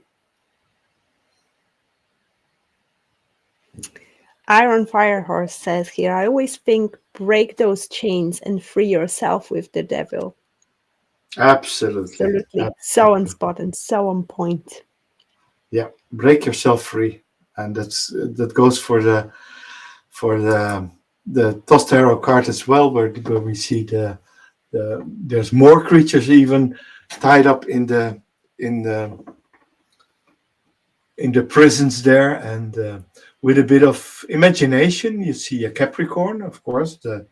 B: Iron Firehorse says here, I always think break those chains and free yourself with the devil.
A: Absolutely.
B: Absolutely. So on spot and so on point.
A: Yeah, break yourself free. And that goes for the Toss Tarot card as well, where we see there's more creatures even tied up in the prisons there, and with a bit of imagination, you see a Capricorn. Of course, the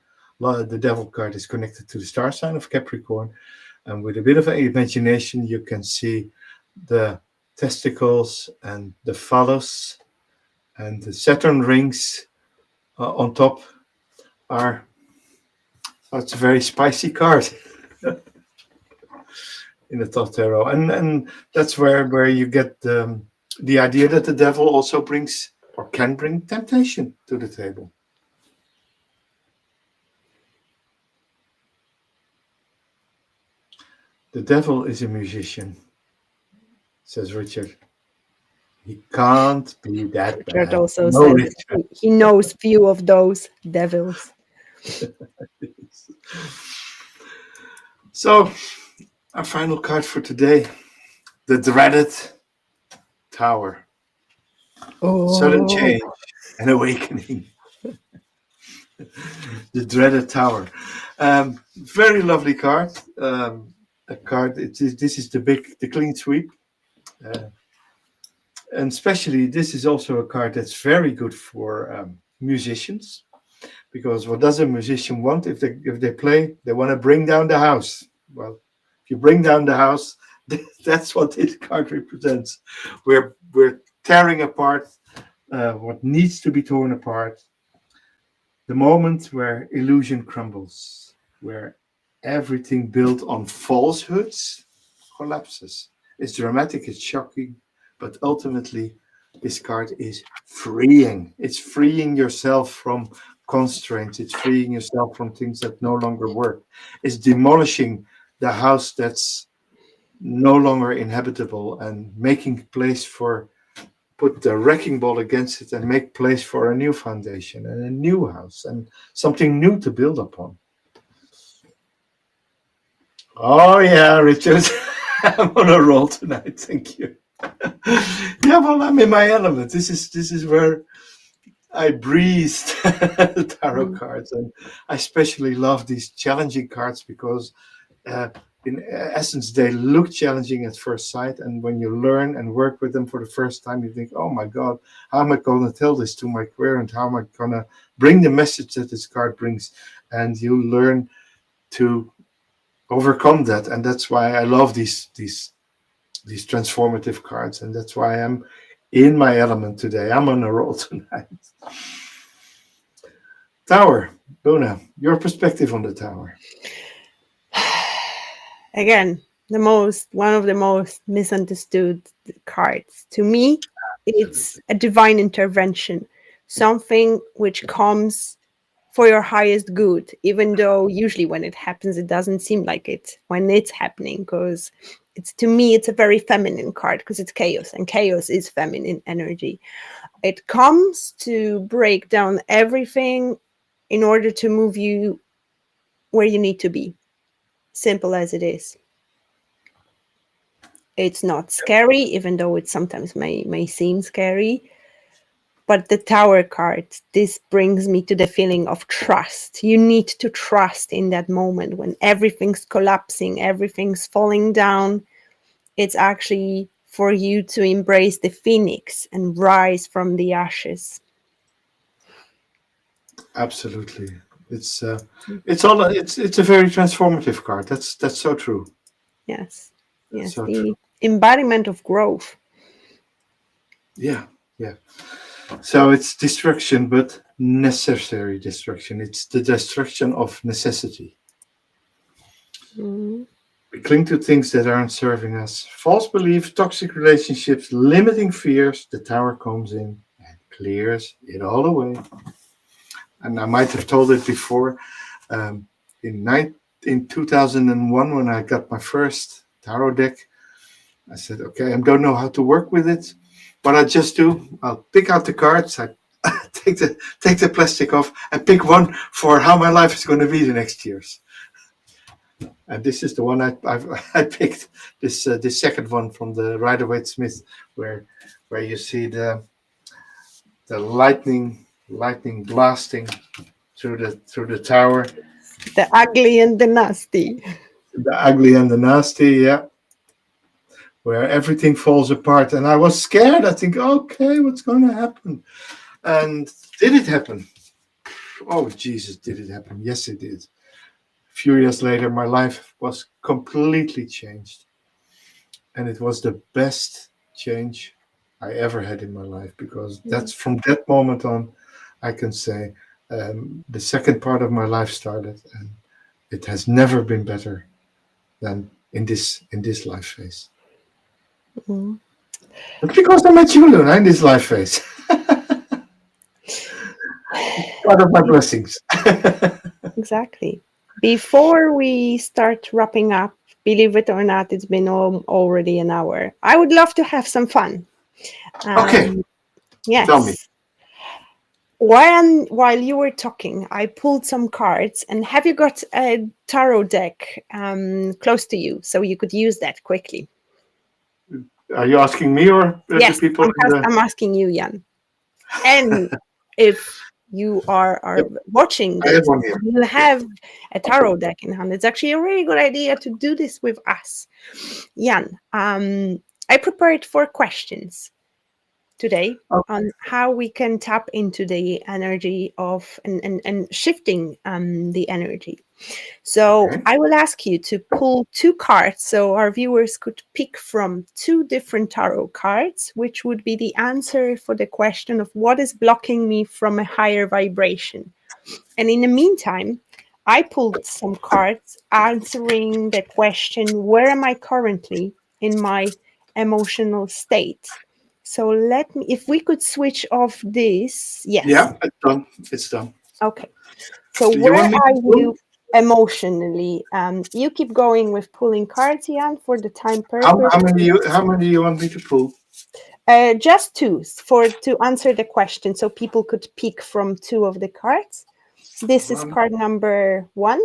A: Devil card is connected to the star sign of Capricorn, and with a bit of imagination, you can see the testicles and the phallus and the Saturn rings on top are. So it's a very spicy card in the Toss Tarot, and that's where you get the idea that the devil also brings or can bring temptation to the table. The devil is a musician, says Richard. He can't be that
B: Richard
A: bad.
B: also
A: No,
B: says he knows few of those devils.
A: So, our final card for today, the dreaded Tower.
B: Oh.
A: Sudden change and awakening. The dreaded Tower. Very lovely card. A card. This is the clean sweep. And especially, this is also a card that's very good for musicians, because what does a musician want if they play? They want to bring down the house. Well, if you bring down the house, that's what this card represents. We're tearing apart what needs to be torn apart. The moment where illusion crumbles, where everything built on falsehoods collapses. It's dramatic, it's shocking, but ultimately, this card is freeing. It's freeing yourself from constraints. It's freeing yourself from things that no longer work. It's demolishing the house that's no longer inhabitable and making place for put the wrecking ball against it and make place for a new foundation and a new house and something new to build upon. Oh yeah, Richard, I'm on a roll tonight. Thank you. Yeah, well, I'm in my element. This is where I breathed tarot cards, and I especially love these challenging cards because, uh, in essence, they look challenging at first sight, and when you learn and work with them for the first time, you think, "Oh my God, how am I going to tell this to my querent? How am I going to bring the message that this card brings?" And you learn to overcome that, and that's why I love these transformative cards, and that's why I'm in my element today. I'm on a roll tonight. Tower, Luna, your perspective on the tower.
B: Again, one of the most misunderstood cards. To me, it's a divine intervention, something which comes for your highest good, even though usually when it happens, it doesn't seem like it when it's happening, because to me, it's a very feminine card because it's chaos, and chaos is feminine energy. It comes to break down everything in order to move you where you need to be. Simple as it is. It's not scary, even though it sometimes may seem scary. But the Tower card, this brings me to the feeling of trust. You need to trust in that moment when everything's collapsing, everything's falling down. It's actually for you to embrace the phoenix and rise from the ashes.
A: Absolutely, it's it's a very transformative card. That's so true.
B: Yes,
A: That's
B: yes,
A: so true.
B: the embodiment of growth.
A: Yeah, yeah. So it's destruction, but necessary destruction. It's the destruction of necessity.
B: Mhm.
A: We cling to things that aren't serving us. False beliefs, toxic relationships, limiting fears. The tower comes in and clears it all away. And I might have told it before. Um, in 2001, when I got my first tarot deck, I said, "Okay, I don't know how to work with it. What I just do, I'll pick out the cards. I take the plastic off and pick one for how my life is going to be the next years." And this is the one I picked. This second one from the Rider-Waite-Smith, where you see the lightning blasting through the tower,
B: The ugly and the nasty.
A: the ugly and the nasty, yeah, where everything falls apart. And I was scared. I think, okay, what's going to happen? And did it happen? Oh Jesus, did it happen? Yes, it did. A few years later, my life was completely changed, and it was the best change I ever had in my life, because that's from that moment on, I can say, the second part of my life started, and it has never been better than in this life phase.
B: Mhm.
A: But because I met you, Luna, in this life phase, part of my blessings.
B: Exactly. Before we start wrapping up, believe it or not, it's been already an hour. I would love to have some fun.
A: Okay,
B: Um,
A: tell me.
B: yes. While you were talking, I pulled some cards. And have you got a tarot deck close to you so you could use that quickly?
A: Are you asking me or the
B: Yes,
A: people in the?
B: I'm asking you, Jan. And if you are
A: Yep,
B: watching
A: I have
B: this,
A: one here.
B: you have a tarot deck in hand. It's actually a really good idea to do this with us. Jan, I prepared 4 questions today
A: Oh,
B: on how we can tap into the energy of and shifting the energy. So
A: okay.
B: I will ask you to pull 2 cards so our viewers could pick from 2 different tarot cards, which would be the answer for the question of what is blocking me from a higher vibration. And in the meantime, I pulled some cards answering the question, where am I currently in my emotional state? So if we could switch off this, yes.
A: Yeah, it's done. It's done.
B: Okay. So
A: Do you
B: where
A: want me
B: are
A: to
B: you
A: pull?
B: emotionally? You keep going with pulling cards, Jan, for the time purpose.
A: How many you want me to pull?
B: Just two for to answer the question, so people could pick from two of the cards. This is
A: One.
B: card number 1,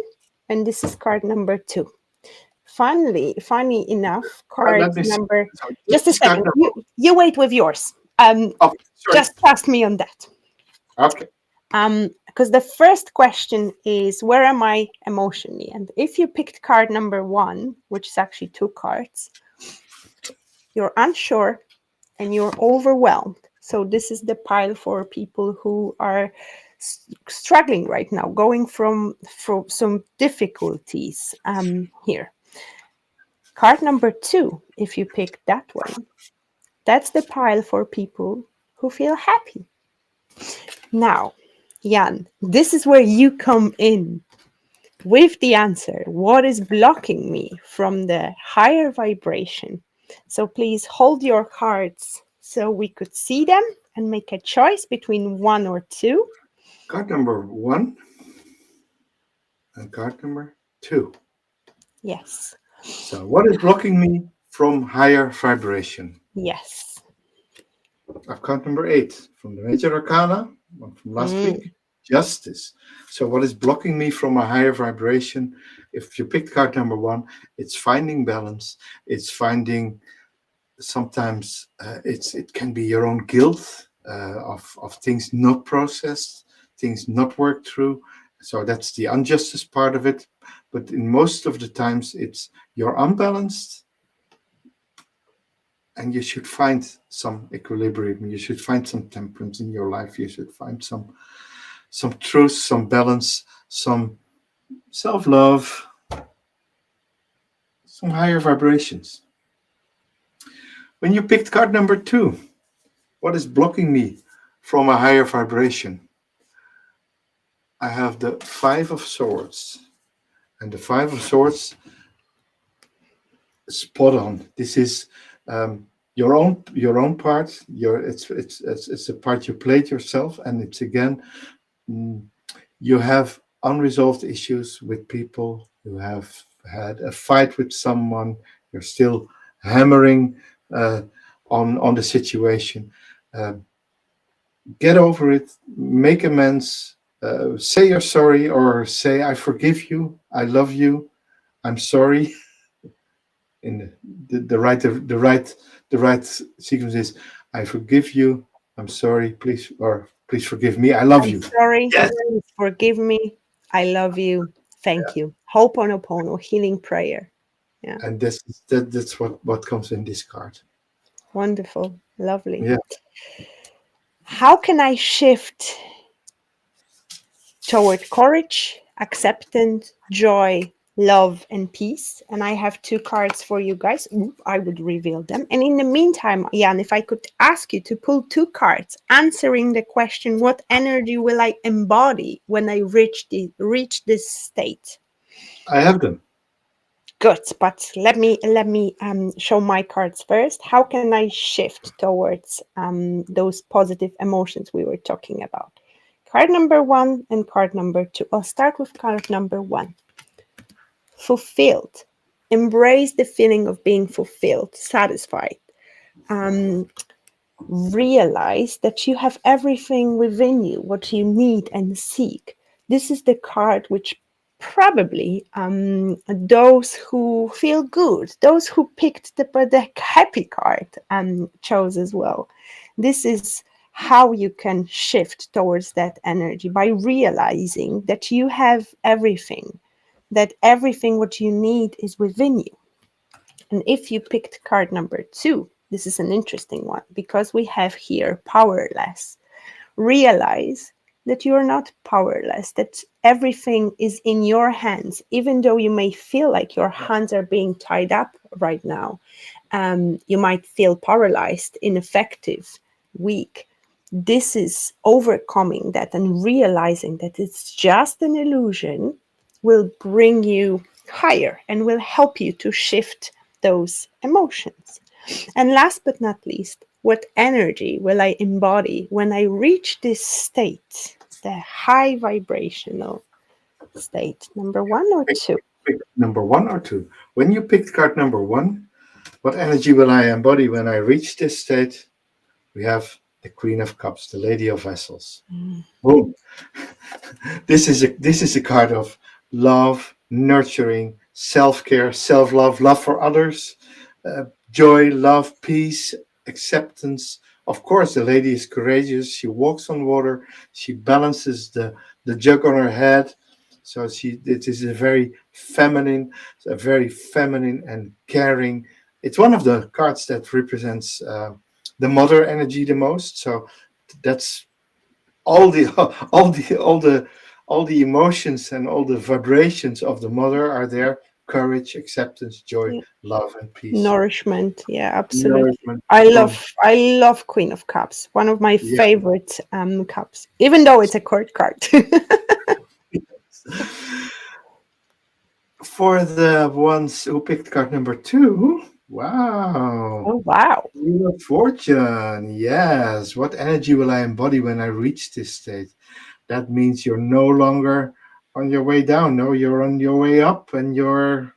B: and this is card number 2. Funny enough, card
A: Let me see.
B: number.
A: So this
B: Just a
A: is card
B: second.
A: number.
B: You wait with yours.
A: Okay, sorry.
B: Just trust me on that.
A: Okay.
B: Because the first question is, where am I emotionally? And if you picked card number 1, which is actually 2 cards, you're unsure and you're overwhelmed. So this is the pile for people who are struggling right now, going from some difficulties here. Card number 2, if you pick that one, that's the pile for people who feel happy. Now, Jan, this is where you come in with the answer. What is blocking me from the higher vibration? So please hold your cards so we could see them and make a choice between 1 or 2.
A: Card number 1 and card number 2.
B: Yes.
A: So what is blocking me from higher vibration?
B: Yes.
A: I've card number 8 from the Major Arcana, one from last week. Justice. So what is blocking me from a higher vibration? If you picked card number 1, it's finding balance. It's finding sometimes it can be your own guilt of things not processed, things not worked through. So that's the injustice part of it. But in most of the times, it's you're unbalanced, and you should find some equilibrium. You should find some temperance in your life. You should find some truth, some balance, some self-love, some higher vibrations. When you picked card number 2, what is blocking me from a higher vibration? I have the 5 of Swords. And the 5 of Swords, spot on. This is your own part. It's a part you played yourself, and it's again, you have unresolved issues with people. You have had a fight with someone. You're still hammering on the situation. Get over it. Make amends. Say you're sorry, or say I forgive you. I love you. I'm sorry. In the right sequence is I forgive you. I'm sorry. Please forgive me. I love
B: I'm
A: you.
B: sorry.
A: Yes.
B: Please forgive me. I love you. Thank you. Ho'oponopono, healing prayer. Yeah.
A: And that's what comes in this card.
B: Wonderful. Lovely.
A: Yeah.
B: How can I shift toward courage, acceptance, joy, love, and peace? And I have 2 cards for you guys. I would reveal them. And in the meantime, Jan, if I could ask you to pull 2 cards answering the question, what energy will I embody when I reach this state?
A: I have them.
B: Good, but let me show my cards first. How can I shift towards those positive emotions we were talking about? Card number 1 and card number 2. I'll start with card number 1. Fulfilled. Embrace the feeling of being fulfilled, satisfied. Realize that you have everything within you, what you need and seek. This is the card which probably those who feel good, those who picked the happy card chose as well. This is how you can shift towards that energy, by realizing that you have everything, that everything what you need is within you. And if you picked card number 2, this is an interesting one, because we have here powerless. Realize that you're not powerless, that everything is in your hands, even though you may feel like your hands are being tied up right now. You might feel paralyzed, ineffective, weak. This is overcoming that and realizing that it's just an illusion will bring you higher and will help you to shift those emotions. And last but not least, what energy will I embody when I reach this state, the high vibrational state? Number 1 or 2?
A: Pick number 1 or 2. When you picked card number 1, what energy will I embody when I reach this state? we have the Queen of Cups, the Lady of Vessels.
B: Mm.
A: Boom. This is a card of love, nurturing, self-care, self-love, love for others, joy, love, peace, acceptance. Of course, the lady is courageous. She walks on water. She balances the jug on her head. So it is a very feminine and caring. It's one of the cards that represents the mother energy the most. So that's all the all the emotions and all the vibrations of the mother are there: courage, acceptance, joy,
B: Yeah.
A: love, and peace.
B: Nourishment, yeah, absolutely.
A: Nourishment.
B: I
A: Boom.
B: love I love Queen of Cups, one of my
A: Yeah.
B: favorite cups, even though it's a court card.
A: For the ones who picked card number 2, wow.
B: Oh wow.
A: Wheel of Fortune. Yes. What energy will I embody when I reach this state? That means you're no longer on your way down. No, you're on your way up, and you're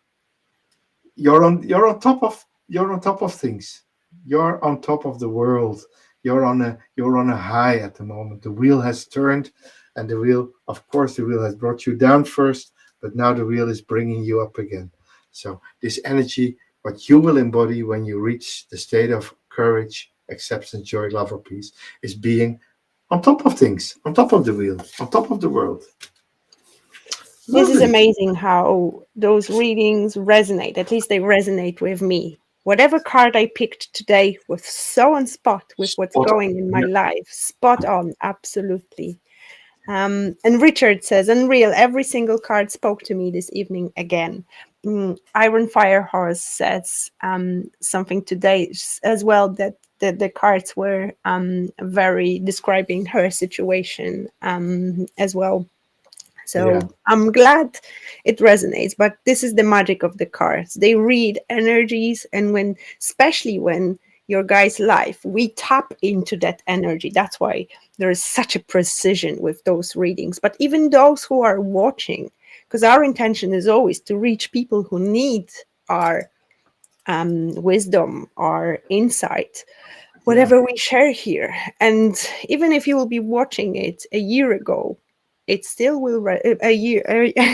A: on top of things. You're on top of the world. You're on a high at the moment. The wheel has turned, and the wheel, of course, the wheel has brought you down first, but now the wheel is bringing you up again. So this energy, what you will embody when you reach the state of courage, acceptance, joy, love, or peace, is being on top of things, on top of the wheel, on top of the world.
B: This is
A: Lovely.
B: amazing how those readings resonate. At least they resonate with me. Whatever card I picked today was so on spot with what's
A: Spot on.
B: going in my
A: Yeah.
B: life. Spot on, absolutely. And Richard says, unreal, every single card spoke to me this evening again. Iron Fire Horse says something today as well, that the cards were very describing her situation as well.
A: Yeah.
B: So I'm glad it resonates, but this is the magic of the cards. They read energies, and especially when your guy's life, we tap into that energy. That's why there is such a precision with those readings. But even those who are watching, because our intention is always to reach people who need our wisdom, our insight,
A: Yeah.
B: whatever we share here. And even if you will be watching it a year ago, it still will a year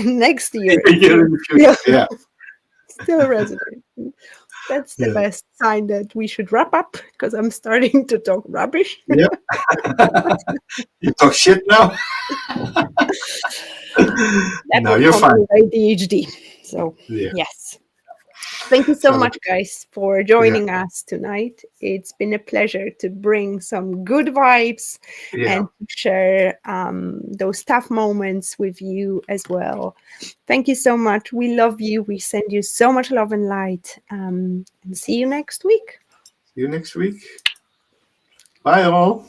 B: next year it
A: Yeah,
B: will
A: in the
B: still,
A: future. Yeah.
B: still resonate. That's the
A: Yeah.
B: best sign that we should wrap up, because I'm starting to talk rubbish.
A: Yeah. You talk shit now?
B: That
A: No,
B: will
A: you're
B: come
A: fine.
B: with ADHD. So
A: Yeah.
B: yes. Thank you so
A: So,
B: much, guys, for
A: yeah.
B: joining us tonight. It's been a pleasure to bring some good vibes
A: Yeah.
B: and to share those tough moments with you as well. Thank you so much. We love you. We send you so much love and light. And see you next week.
A: See you next week. Bye, all.